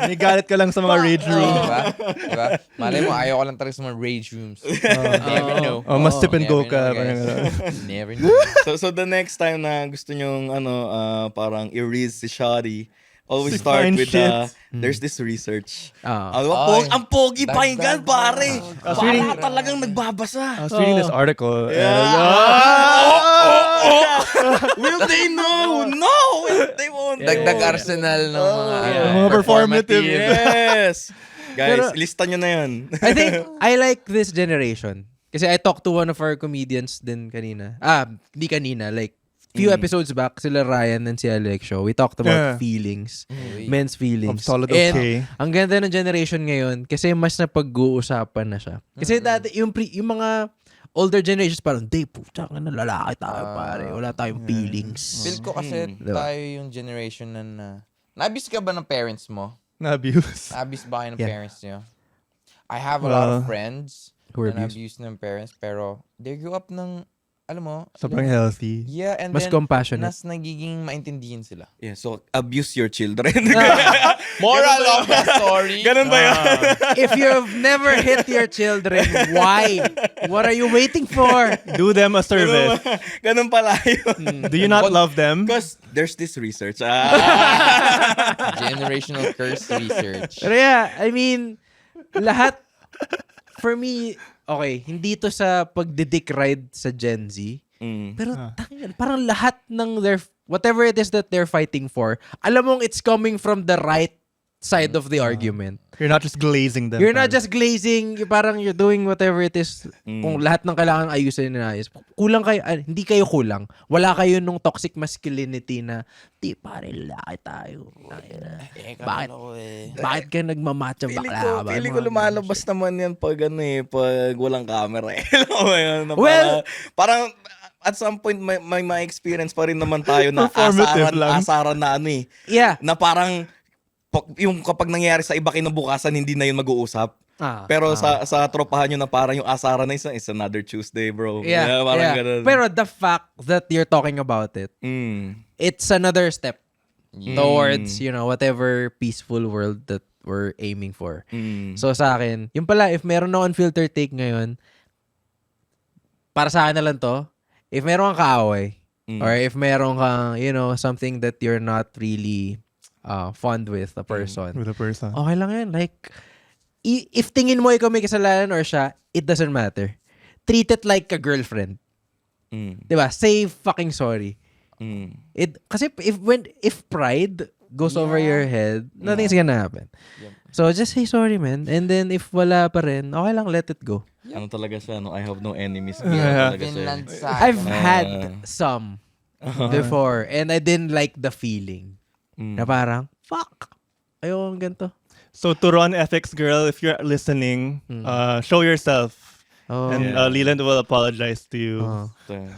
May galit ka lang sa mga rage room. Diba? Malay mo, ayaw ko lang talaga sa mga rage rooms. Never know. Oh, mas tip and go Never ka. know, Parang guys. ano. Never know. So the next time na gusto nyong parang i-read si Shoddy, always Si start fine with shit. there's this research. Ah. Ang pogi pakinggan, Dagdag. pare. I was reading- Wala talagang nagbabasa. I was reading this article. Will they know? No! They won't. Dagdag arsenal ng mga, Mga performative. Yes! Guys, Pero- lista nyo na yun. I think I like this generation. Kasi I talked to one of our comedians din kanina. Di kanina. Like, few episodes back, sila Ryan and si Alex show. We talked about Yeah. feelings. Men's feelings. Solid And okay. ang ganda ng generation ngayon kasi mas napag-uusapan na siya. Kasi dati, yung mga older generations parang, di, puta ka na, lalaki tayo, pare. Wala tayong feelings. Feel ko kasi Diba? tayo yung generation na na-abuse ka ba ng parents mo? Na-abuse. Na-abuse ba kayo ng Yeah. parents niyo? I have a lot of friends Who were na abused. na-abuse ng parents, pero they grew up ng, alam mo, Sobrang healthy. yeah, and Mas then, compassionate. nas nagiging maintindihan sila. Yeah, so abuse your children. Moral of the story. Ganun ba yun? If you've never hit your children, why? What are you waiting for? Do them a service. Ganun pala yun. Do you not love them? Because there's this research. Generational curse research. Pero yeah, I mean, lahat, for me, okay, hindi to sa pagdidick ride sa Gen Z. Pero tangin, parang lahat ng whatever it is that they're fighting for, alam mong it's coming from the right side of the argument. You're not just glazing them. You're not parang. just glazing, parang you're doing whatever it is. Kung lahat ng kailangan ayusin na ayos. Kulang kayo, hindi kayo kulang. Wala kayo nung toxic masculinity na, di pare, lalaki tayo. Bakit ka nagmamacha bakla? Feeling ko lumalabas naman yan pag pag walang camera. Alam mo yun, na Well- parang at some point may experience pa rin naman tayo na Performative lang. asaran na Yeah. na parang yung kapag nangyayari sa iba kinabukasan hindi na yun mag-uusap. Pero sa tropahan nyo na parang yung asaran na is another Tuesday, bro. Yeah, parang yeah. ganun. Pero the fact that you're talking about it, it's another step towards, whatever peaceful world that we're aiming for. So sa akin, yung pala, if meron na unfiltered take ngayon, para sa akin na lang to, if meron kang kaaway, or if meron kang, something that you're not really fond with a person, With a person. okay lang yan. Like, if tingin mo ikaw may kasalanan or siya, it doesn't matter. Treat it like a girlfriend. Diba? Say fucking sorry. Kasi if pride goes over your head, nothing's gonna happen. So just say sorry, man. And then if wala pa rin, okay lang, let it go. Ano talaga siya, no? I have no enemies. Yeah. Talaga siya. Finland side. I've had some before and I didn't like the feeling. Na parang, fuck. Ayoko ganito. So to Ron FX girl, if you're listening, show yourself. Oh. And Leland will apologize to you.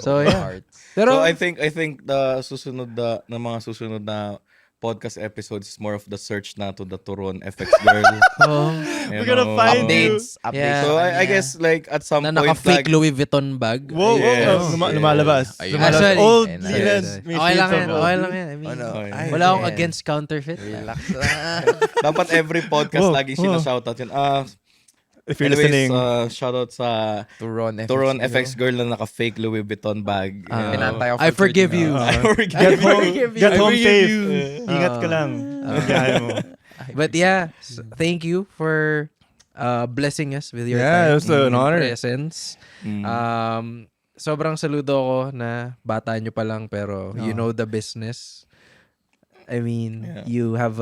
So yeah. Pero So I think the susunod na mga susunod na podcast episodes is more of the search na to the Turon FX girl. We're gonna find you. Updates. Yeah. So I guess like at some na point naka-fake like Louis Vuitton bag. Whoa, Yes. lumalabas. Ayun. Lumalabas. Sorry. Old Ayun. Leland. Sorry. May Okay lang shades yan. of Okay old. lang yan. I mean, Okay. wala akong Yeah. against counterfeit. Relax lang. dapat every podcast Whoa, laging whoa. sinashoutout yun. If you're Anyways, listening. shoutout sa Turon FX. Turon FX girl na naka-fake Louis Vuitton bag. Pinantay ako I for forgive 30 you. minutes. Get home, forgive you. get I home forgive safe. you. Ingat ka lang. Biyahe mo. But yeah, thank you for blessing us with your Yeah, time it was an and honor. presence. Sobrang saludo ko na bata nyo pa lang pero you know the business. I mean, you have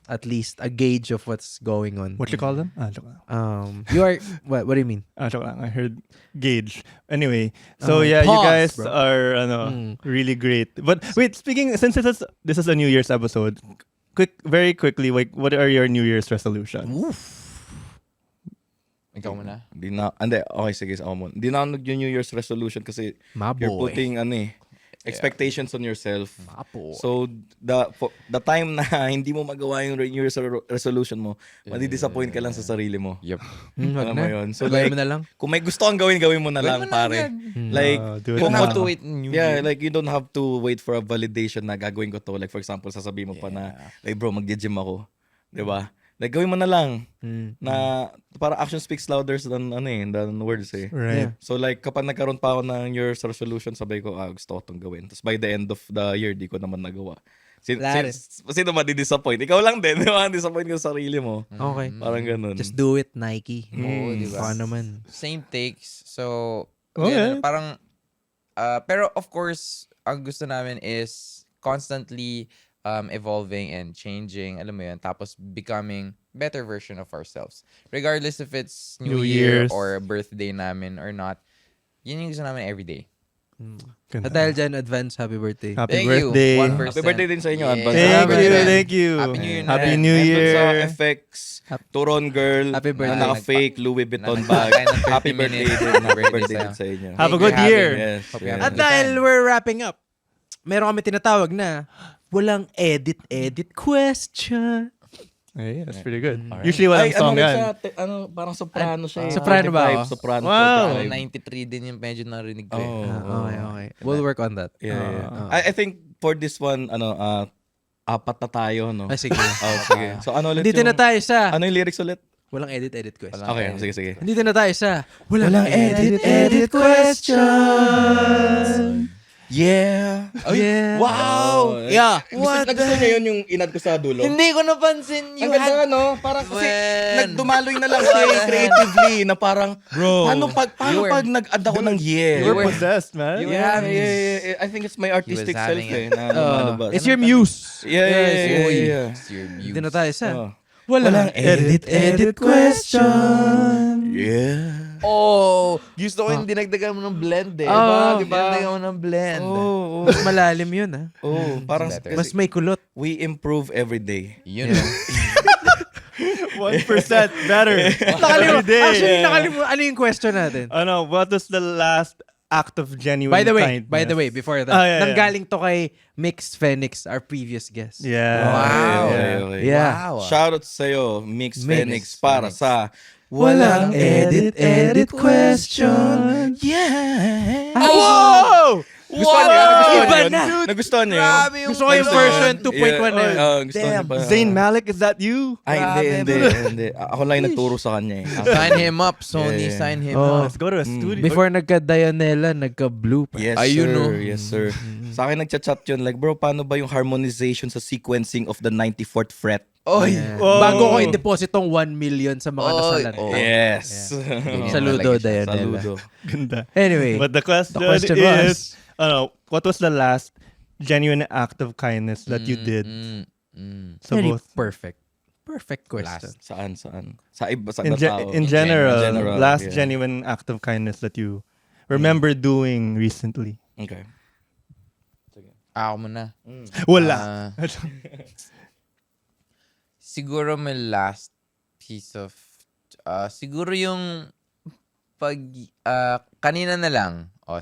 at least a gauge of what's going on. What you call them? Joke lang. You are what do you mean? Joke lang. I heard gauge. Anyway, so you Pause, guys bro. are really great. But wait, since this is a New Year's episode, very quickly, like, what are your New Year's resolutions? Ikaw muna. Okay, sige, ako muna. Hindi na ako nag-New Year's resolution kasi My you're boy. putting expectations on yourself. My boy. So, the time na hindi mo magawa yung New Year's resolution mo, madi-disappoint ka lang sa sarili mo. Yep. Wag Alam na. mo yun? So, Gawin like, mo na lang. kung may gusto kang gawin mo na lang, pare. Like, Do it You don't now. have to wait New yeah, Year. like, you don't have to wait for a validation na gagawin ko to. Like, for example, sasabihin mo pa na, like, bro, mag-gym ako. Diba? Like, gawin mo na lang. Na, para action speaks louder than words eh. Right. So like, kapag nagkaroon pa ako ng New Year's resolution, sabay ko, gusto ko itong gawin. Tapos by the end of the year, di ko naman nagawa. Sino madi-disappoint? Ikaw lang din, di ba? Disappoint ka sa sarili mo. Okay. Parang ganun. Just do it, Nike. Oo, diba? Baka naman. Same takes. So, Okay. yun, parang, pero of course, ang gusto namin is constantly evolving and changing, alam mo yun, tapos becoming better version of ourselves. Regardless if it's New New Year Year's. or birthday namin or not, yun yung gusto namin everyday. Ganda. At dahil dyan, advance happy birthday. Happy Thank birthday. you. 1%. Happy birthday din sa inyo, Yeah. advance. Thank Happy you, birthday. thank you. Happy New Year na Happy rin. New And dun Year. sa FX, Turon Girl, Happy na birthday. naka-fake Louis Vuitton Nagpakain bag. ng 30 Happy birthday minutes. din. Happy Happy birthday birthday sa'yo. din sa inyo. Have a Thank good you, year. Yes. Hope you yes. have At dahil we're wrapping up, meron kami tinatawag na walang edit question. Hey, that's pretty good. Alright. Usually walang Ay, song rin yan. siya, parang soprano siya. Soprano ba ako? Soprano. Wow. 93 din yung medyo narinig ko. Oh, Okay. We'll work on that. Yeah. I think for this one, apat na tayo, no? Ay, sige. Sige. So ano ulit Dito na tayo sa Ano yung lyrics ulit? walang edit question. Okay, sige. Dito na tayo sa walang edit question. Yeah. Yeah. Wow! Yeah. What Nagustuhan niyo yun yung inad ko sa dulo? Hindi ko napansin. Ang ganda, no? Parang kasi When- nagdumaloy na lang siya creatively na parang, Bro. paano pag nag-add ako ng yeah? You were possessed, man. You Yeah, were- yeah. I think it's my artistic He was self having eh. Na, ano ba? It's your muse. Yeah. It's your Dito muse. na tayo sa Oh. walang edit question. Yeah. Oh, gusto ko yung dinagdagan mo ng blend eh. Oh, Dinagdagan mo ng blend. Oh, Mas malalim yun, ha? parang better. Mas kasi may kulot. we improve every day. You know. 1% better. Every day. Actually, nakalimutan. Ano yung question natin? What was the last act of genuine By the kindness? way, before that, Ah, yeah, nanggaling to kay Mix Phoenix, our previous guest. Yeah. Wow. Okay. Yeah. Wow. Shoutout sa'yo, Mix Mix Phoenix, para Phoenix. sa Walang edit question. Yeah. Whoa! Gustuhan niyo? Nagustuhan Iba niyo? na. Nagustuhan niyo? Grabe yung Gusto ko yung version 2.1 na yun. Gustuhan niyo pa. Zayn Malik, is that you? Ay, hindi. Grabe. Ako lang yung nagturo sa kanya eh. Sign him up, Sony. Yeah. Sign him Oh. up. Let's go to a studio. Before nagka-Dianella, nagka-blue pa. Yes, Ayun, sir. no? Yes, sir. Sa akin nagchat-chat yun. Like, bro, paano ba yung harmonization sa sequencing of the 94th fret? Oy. Oh. Bago ko i-deposit tong 1 million sa mga nasalan. Oh. Yes. Saludo, Talaga siya. Dianella. Saludo. Ganda. Anyway, But the question was- is, what was the last genuine act of kindness that you did? So very both perfect. Perfect question. Saan? Sa iba, sa in, tao. in general, In general, last yeah. genuine act of kindness that you remember doing recently. Okay. Ako muna. Wala. Siguro my last piece of siguro yung pag kanina na lang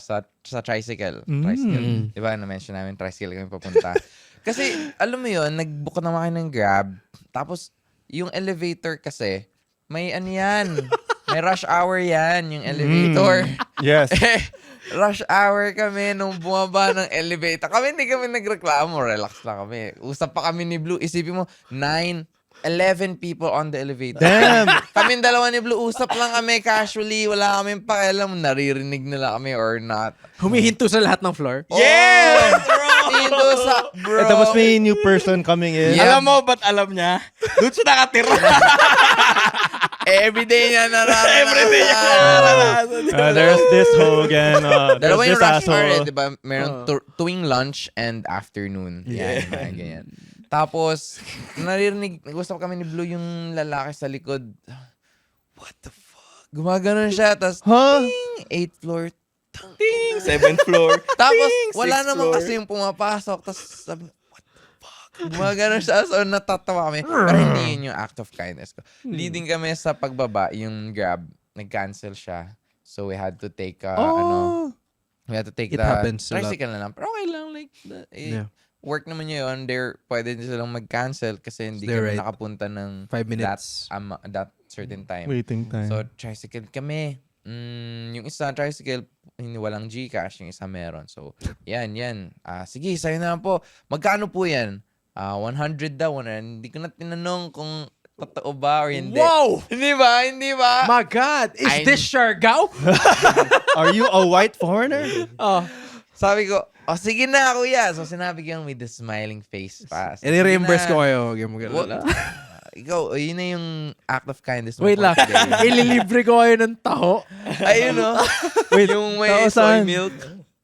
sa tricycle. Tricycle. 'Di ba na-mention namin tricycle kami papunta. Kasi alam mo 'yon, nag-book naman kayo ng Grab. Tapos yung elevator kasi may ano yan. May rush hour yan, yung elevator. Yes. Rush hour kami nung bumaba ng elevator. Hindi kami nagreklamo. Relax lang kami. Usap pa kami ni Blue. Isipin mo, 11 people on the elevator. Damn. Kaming dalawa ni Blue, usap lang kami casually. Wala kaming pakialam. Naririnig nila kami or not. Humihinto sa lahat ng floor. Yeah! Dito sa, bro. And tapos may new person coming in. Yeah. Alam mo ba't alam niya? Doon siya nakatira. Everyday niya nararanasan. There's this Hogan. There's Dalawa yung this rush hour asshole. di ba? Meron tuwing lunch and afternoon. Yan, mga ganyan. Tapos, nag-usap kami ni Blue yung lalaki sa likod. What the fuck? Gumaganon siya, tapos, Huh? 8th floor. Ting! 7th floor. Tapos, Ting! wala 6th naman floor. kasi yung pumapasok. Tapos, sabi, what the fuck? Gumaganon siya, so natatawa kami. Pero hindi yun yung act of kindness ko. Leading kami sa pagbaba, yung Grab, nag-cancel siya. So, we had to take, we had to take It the happens a lot. tricycle na lang. Pero okay lang, like, Yeah. work naman yun. Pwede din silang mag-cancel kasi hindi They're kami right. nakapunta ng 5 minutes. that certain time. Waiting time. So, tricycle kami. Yung isa tricycle, hindi walang Gcash. Yung isa meron. So, yan. Sige, sa'yo na lang po. Magkano po yan? 100 daw. Hindi ko na tinanong kung totoo ba or hindi. Wow! Hindi ba? My God! Is this Siargao? Are you a white foreigner? Oh. Sabi ko, sige na, kuya. So, sinabi ko yung with the smiling face pa. Sige I-reimburse na. ko kayo. Huwag yung mag-alala. Ikaw, yun na yung act of kindness mo Wait for lang. today. Ililibre ko kayo ng taho. Ayun, no? Wait, Yung may tao soy saan? milk.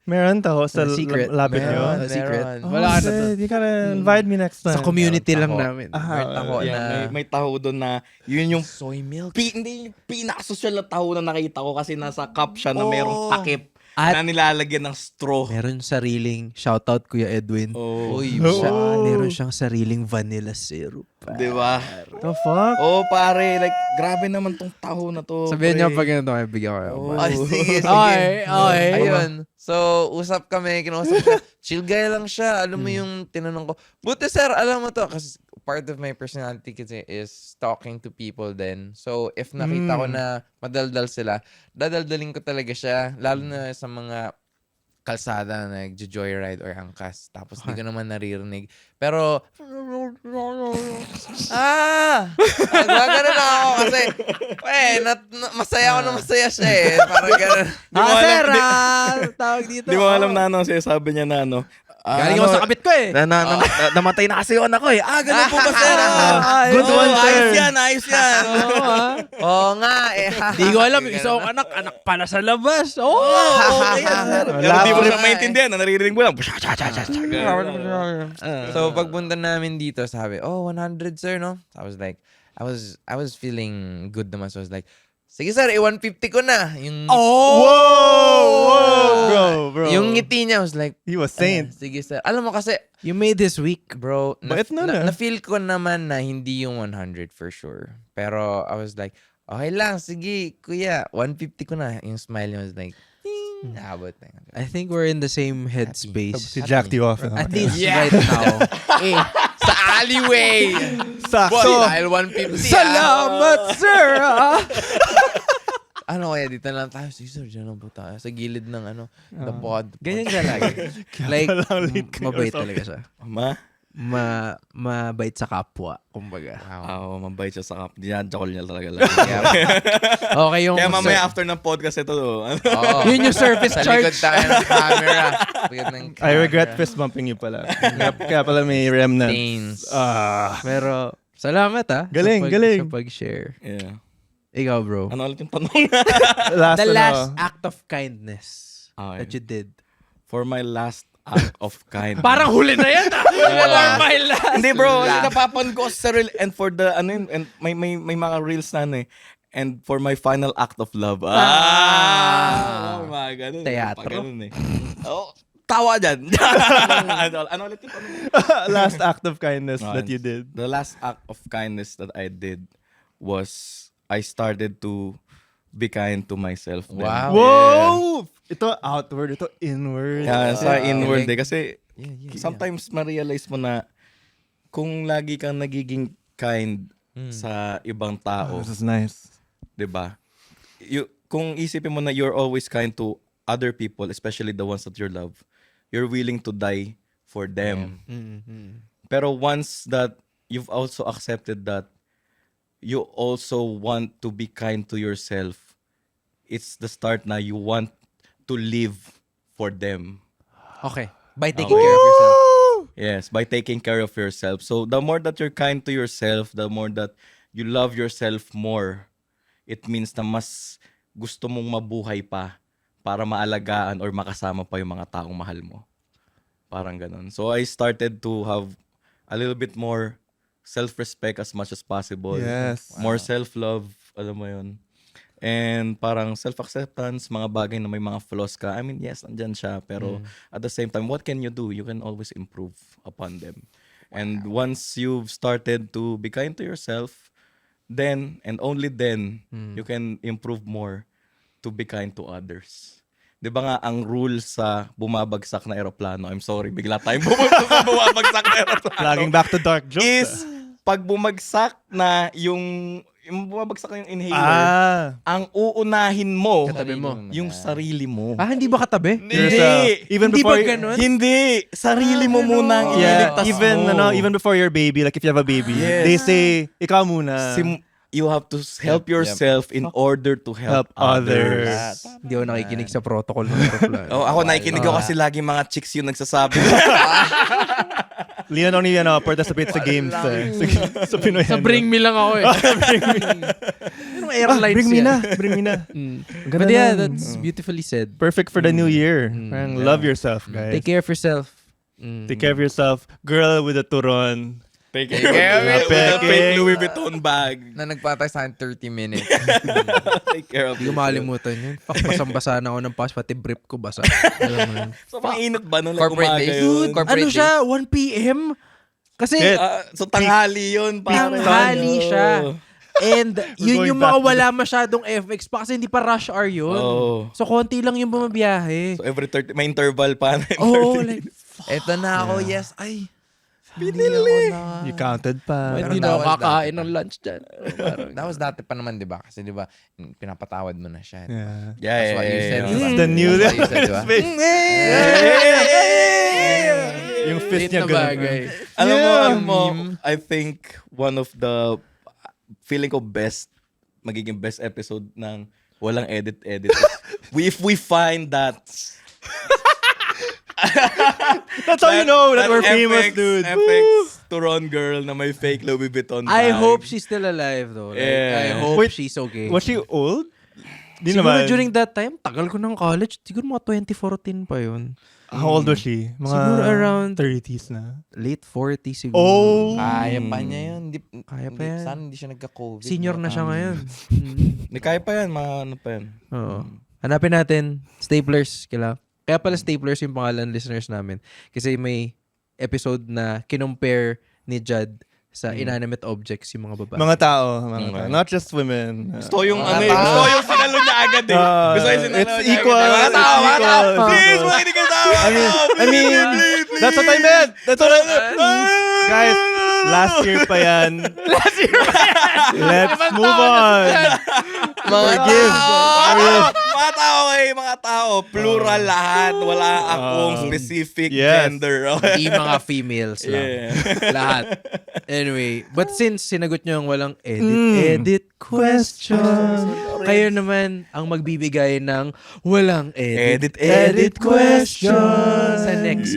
Meron taho sa Secret. lapit Meron. nyo. Secret. Meron. Wala ka na to. You gotta invite me next time. Sa community lang Taho. namin. May taho na. Yeah, may taho doon na yun yung soy milk. hindi yung pinaka-social na taho na nakita ko kasi nasa cup siya na merong takip At- na nilalagyan ng straw. Meron sariling, shoutout Kuya Edwin. Oh, Uy, Meron siyang sariling vanilla syrup. di ba? The fuck? Oh, pare, like grabe naman tong taho na to. Sabihin niyo pre. pag ganito kayo, bigyan ko kayo. Oh. Ay, sige. Okay. Ayun. So, usap kami, kinausap siya. Chill guy lang siya. Alam mo yung tinanong ko, buti sir, alam mo to. Kasi part of my personality kasi is talking to people then. So, if nakita ko na madaldal sila, dadaldaling ko talaga siya. Lalo na sa mga kalsada na nag-joyride or angkas. Tapos di ko naman naririnig. Pero, gano'n ako kasi, masaya ako na masaya siya eh. Parang gano'n. Sir, tawag dito. Di mo alam na ano, sabi niya na ano. Galing ako sa kabit ko eh. Namatay na kasi yung anak ko eh. Ganun po ba sir? Good one, sir. Ayos yan. Oo nga eh. Di ko alam, yung isa kong anak pala sa labas. Oh, Okay yan, sir. Pero di mo siya maintindihan, naririnig mo lang. So pagpunta namin dito, sabi, 100 sir, no? I was like, I was feeling good naman. So I was like, sige sir, 150 ko na. Yung, Bro. yung ngiti niya, I was like, He was saint. sige sir. Alam mo kasi, You made this week. bro, Bait na na. na-feel ko naman na hindi yung 100 for sure. Pero I was like, okay lang, sige kuya, 150 ko na. Yung smile niya was like, ting, naabot na. I think we're in the same headspace. Si jacked you off. At least right now. Sa alleyway! Sakto. Dahil 150 Salamat, sir! Ano kaya dito lang tayo? Sige sir, dyan lang po tayo. Sa gilid ng the pod. Ganyan siya lagi. Like, lang late kayo mabait or talaga siya. Mabait sa kapwa, kumbaga. Wow. Mabait siya sa kap. Dinadjakol niya talaga lang. Okay yung... Kaya mamaya after ng podcast ito, Oo. Yun yung service Sa likod charge. tayo ng camera. Likod ng I regret camera. fist bumping you pala. Kaya pala may remnants. Stains. Pero, salamat Galing, galing. Sa pag-share. Yeah. Ikaw, bro. Ano ulit yung tanong? The last act of kindness Okay. that you did. For my last act of kindness. Parang huli na yan. My last. Hindi bro, napapan ko sa real and for the and may mga reels na eh. And for my final act of love. Mga ganun. Teatro. Pa ganun eh. Oh, tawa dyan. Ano ulit yung tanong? last act of kindness that you did. The last act of kindness that I did was I started to be kind to myself. then. Wow. Whoa! Ito outward, ito inward. Yeah, sa inward Galing. eh. Kasi sometimes ma-realize mo na kung lagi kang nagiging kind sa ibang Oh, tao, this is nice. 'di ba? Kung isipin mo na you're always kind to other people, especially the ones that you love, you're willing to die for them. Pero once that you've also accepted that you also want to be kind to yourself, it's the start na you want to live for them. Okay. By taking care of yourself. Yes, by taking care of yourself. So the more that you're kind to yourself, the more that you love yourself more, it means na mas gusto mong mabuhay pa para maalagaan or makasama pa yung mga taong mahal mo. Parang ganun. So I started to have a little bit more self-respect as much as possible. Yes. More self-love, alam mo yun. And parang self-acceptance, mga bagay na may mga flaws ka. I mean, yes, nandyan siya. Pero at the same time, what can you do? You can always improve upon them. And once you've started to be kind to yourself, then and only then, you can improve more to be kind to others. Di ba nga, ang rule sa bumabagsak na eroplano, I'm sorry, bigla tayong pumunta sa bumabagsak na eroplano. Laging back to dark jokes. Is, pag bumagsak na yung bumabagsak na yung inhaler, ang uunahin mo, Katabi mo. yung sarili mo. Hindi ba katabi? Yourself. Even Hindi before ba ganun? Hindi! Sarili mo munang Yeah, ililigtas mo. even before your baby, like if you have a baby, Yes. they say, ikaw muna. You have to help yourself in order to help others. Hindi ako nakikinig sa protocol ng aeroplano. Oh, ako nakikinig ko kasi lagi mga chicks yung nagsasabi. Leon only participate sa games. Sa Pinoy. Sa Bring Me lang ako eh. Anong airlines Bring me yan? na. Bring me na. But yeah, that's beautifully said. Perfect for the new year. Parang love yourself, guys. Take care of yourself. Take care of yourself. Girl with a turon. Take care of with a it. fake Louis Vuitton bag. Na nagpatay sa akin 30 minutes. Take care of Hindi ko makalimutan yun. Fuck, basang-basa na ako ng pass, pati brief ko basa. Alam mo yun. So, pang init ba nung Corporate umaga days. yun? Corporate Ano siya? 1 p.m.? Kasi Shit. So, tanghali yun. pare. tanghali siya. And yun going yung mga back. wala masyadong FX pa kasi hindi pa rush hour yun. Oo. So, konti lang yung bumabiyahe. So, every 30, may interval pa. Oo, like, Eto na ako, yes. Ay. pinili. You counted pa. Pero Hindi na ako that was kakain ng lunch dyan. That was dati pa naman, di ba? Kasi di ba, pinapatawad mo na siya. Di ba? Yeah. That's what you said, di ba? The new That's what you said, di ba? Yung fist Late niya na ganun. bagay. Alam mo, I think one of the feeling ko magiging best episode ng walang edit-edit. If we find that That's how you know that we're famous, dude. FX Turon girl na may fake Louis Vuitton I bag. hope she's still alive though. Like, I Yeah. hope Wait, she's okay. Was she old? Di Siguro naman. during that time, tagal ko ng college. Siguro mga 2014 pa yun. How old was she? Mga Siguro around 30s na. late 40s siguro. Oh! Kaya pa niya yun. Kaya pa yan. Sana hindi siya nagka-COVID. Senior na siya ngayon. May kaya pa yan, mga ano pa yan. Oo. Hanapin natin. Staplers. Kaya pala Staplers yung pangalan listeners namin. Kasi may episode na kinumpare ni Judd sa inanimate objects yung mga babae. Mga tao. Not just women. Gusto yung Mga ano tao. gusto yung sinalo niya agad eh. Gusto yung sinalo It's niya equal. agad. Mga It's tao, mga tao. equal. Please, makinig ka tao. I mean, that's what I meant. That's what I meant. Guys, last year pa yan. Let's move on. Forgive. Mga tao mga tao. Plural lahat. Wala akong specific Yes. gender. Hindi mga females lang. Yeah. Lahat. Anyway, but since sinagot nyo yung walang edit question, kayo naman ang magbibigay ng walang edit question sa next.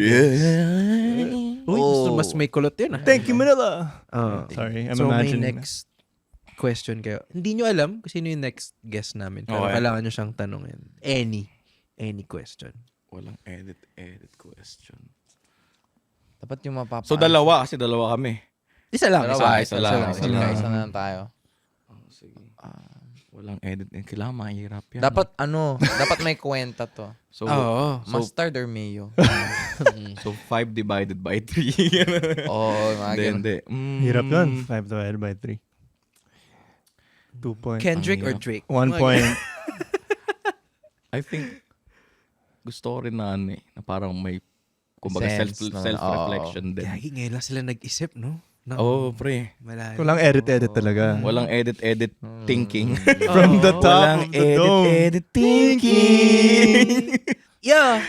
Uy, mas may kulot yun ah. Thank you, Manila. Sorry, I'm so imagining. may next question kayo. Hindi nyo alam kung sino yung next guest namin. Pero Okay. kailangan nyo siyang tanungin. Any question. Walang edit question. Dapat yung mapapa... So dalawa kasi dalawa kami. Isa lang. Isa lang. Isa na lang tayo. Sige. Walang edit. Kailangan mahirap yan. Dapat may kwenta to. So, Oo. Mustard or mayo? so 5 divided by 3. Oo, mga ganun. Hindi. Hirap nun. 5 divided by 3. 2 points. Kendrick or Drake? 1 point. I think gusto ko rin na ano na parang may kumbaga Sense, no? self-reflection din. Gagi, ngayon lang sila nag-isip, no? Pre. Malayo. Walang edit talaga. Walang edit thinking. From the top Walang of the dome. edit thinking. Yeah.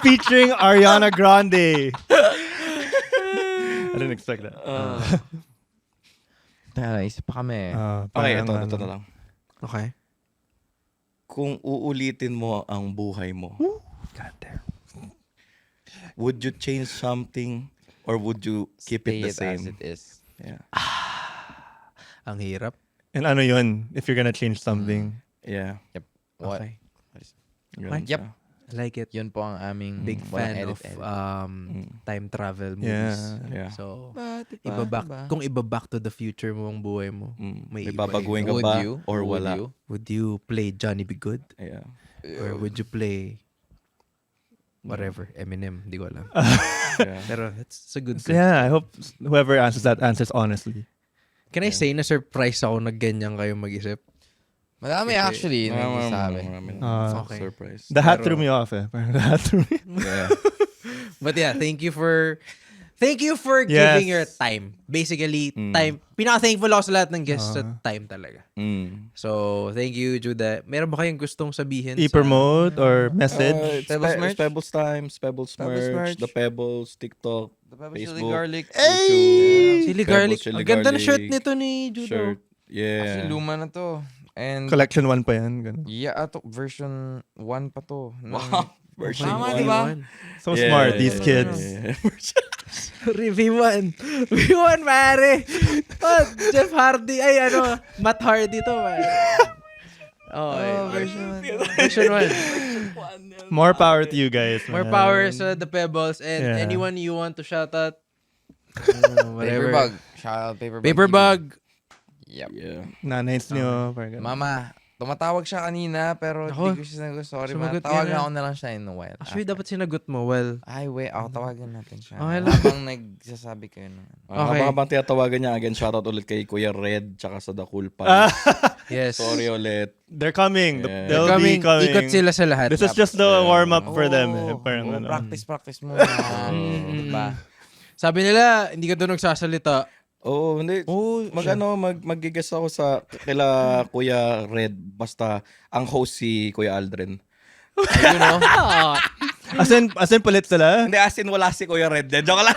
Featuring Ariana Grande. I didn't expect that. Isip pa kami. Okay, Parang, ito na lang. Okay. Kung uulitin mo ang buhay mo, God damn. would you change something or would you keep Stay it the as same? it is. Yeah. Ang hirap. And ano yun, if you're gonna change something. Yeah. What? Okay. Yun Yep. siya. I like it. Yun po ang aming Big walang fan of time travel movies. Yeah. So, Diba? kung iba-back to the future mo ang buhay mo, May iba- babaguhin ka Would ba you? or Would wala? you? would you play Johnny Be Good? Yeah. Or would you play whatever, Eminem? Hindi ko alam. Yeah. Pero it's a good So thing. yeah, I hope whoever answers that answers honestly. Can I say na surprise ako na ganyan kayo mag-isip? Madami actually nagsasabi. Okay. Surprise. The hat Pero- threw me off eh. Parang the hat threw me. Yeah. But yeah, thank you for giving your time. Basically, time. Pinaka-thankful ako sa lahat ng guests sa time talaga. So, thank you, Judah. Meron ba kayong gustong sabihin? E-promote or message? Pebbles merch? Pebbles Times, Pebbles merch, merch. The Pebbles, TikTok, The Pebbles Chili Facebook, Garlic. YouTube, Chili Pebbles garlic. Chili Ang ganda ng Garlic, shirt nito ni Judah. Shirt. Yeah. Actually, luma na to. And Collection 1 pa yan. Ganun. yeah, version 1 pa to. Wow. Version Tama, 1. di ba? So smart, these kids. Yeah. V1. V1, pare. Oh, Jeff Hardy. Ay, ano, Matt Hardy to, pare. Version 1. More power to you guys. More man. power sa The Pebbles. And Yeah. anyone you want to shout out? Whatever. Paperbug. Shout out Paperbug. Paperbug. Yep. Yeah. Nanays nyo. Parang ganun. Mama, tumatawag siya kanina pero Ako, hindi ko siya sinagot. Sorry ma. sumagot ka Tawagan na. ako na lang siya in a while. Actually, dapat sinagot mo. Well, Ay, wait. Ako tawagan natin siya. Okay lang. Habang nagsasabi kayo na. Okay. Habang tiyatawagan niya again, shoutout ulit kay Kuya Red, tsaka sa The Cool Pals. yes. Sorry ulit. They're coming. Yeah. They'll Coming, be coming. ikot sila sa lahat. This is just the warm-up for them. Eh. Parang Oh, ano. practice mo. Diba? Sabi nila, hindi ka doon nagsasalita. Oo, hindi. Mag-guess ako sa kila Kuya Red, basta ang host si Kuya Aldrin. Ayun, no? As in palit sila? Hindi, as in wala si Kuya Red. Then, joke lang.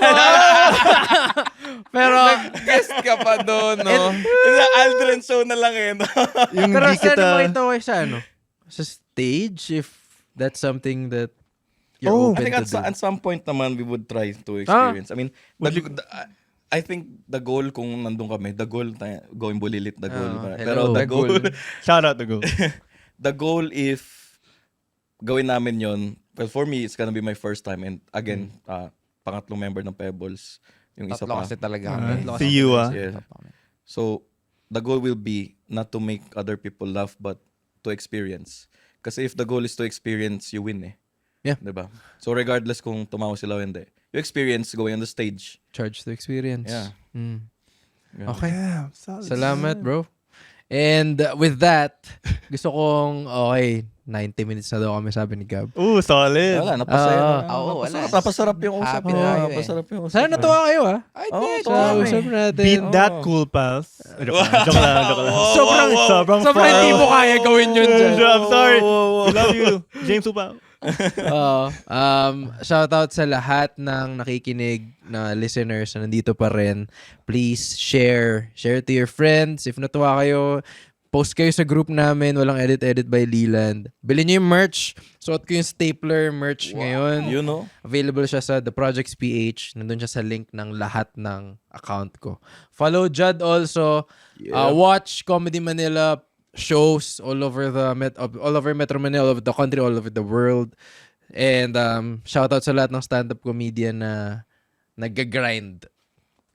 Pero, Guest ka pa doon, no? Sa Aldrin show na lang eh. No? Yung pero di saan kita... mo ito kayo sa ano? Sa stage, if that's something that you're Oh, open I think to do. at some point naman we would try to experience. I mean, I think the goal kung nandun kami, the goal, going bulilit, the goal. Pero hello. the goal, Shout out to go. the goal if gawin namin yon, well, for me, it's gonna be my first time. And again, pangatlong member ng Pebbles. Yung isa Tatlo pa. kasi talaga kami. See you Yeah. So, the goal will be not to make other people laugh, but to experience. Kasi if the goal is to experience, you win eh. Yeah. Diba? So, regardless kung tumawa sila o hindi, you experience going on the stage. Charge to experience. Yeah. Yeah. Okay. Yeah, solid. Salamat, bro. And with that, gusto kong, okay, 90 minutes na daw kami, sabi ni Gab. Ooh, solid. Wala, napasaya na. Oo, wala. Napasarap yung usap. Happy na tayo eh. Napasarap yung usap. Sana natuwa kayo, ha? Ay, Oo, di. tuwa Sa kami. usap natin. Beat that cool pals. Joke lang. Sobrang Sobrang hindi mo kaya gawin yun dyan. I'm sorry. We love you. James Upao. Shout out sa lahat ng nakikinig na listeners na nandito pa rin. Please share to your friends. If natuwa kayo, post kayo sa group namin. Walang edit by Leland. Bilhin nyo yung merch. Suot ko yung stapler merch ngayon. You know? Available siya sa The Projects PH. Nandun siya sa link ng lahat ng account ko. Follow Judd also. Watch Comedy Manila shows all over Metro Manila, all over the country, all over the world. And shout out sa lahat ng stand-up comedian na nag-grind.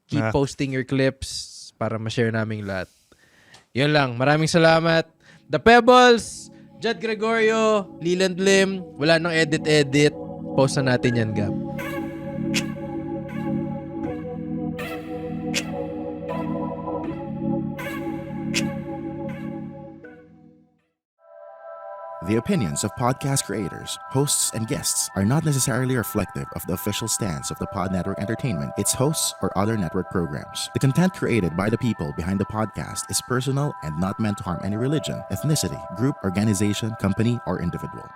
Keep posting your clips para ma-share naming lahat. Yun lang. Maraming salamat. The Pebbles, Judd Gregorio, Leland Lim. Wala nang edit. Post na natin yan, Gab. The opinions of podcast creators, hosts, and guests are not necessarily reflective of the official stance of the Pod Network Entertainment, its hosts, or other network programs. The content created by the people behind the podcast is personal and not meant to harm any religion, ethnicity, group, organization, company, or individual.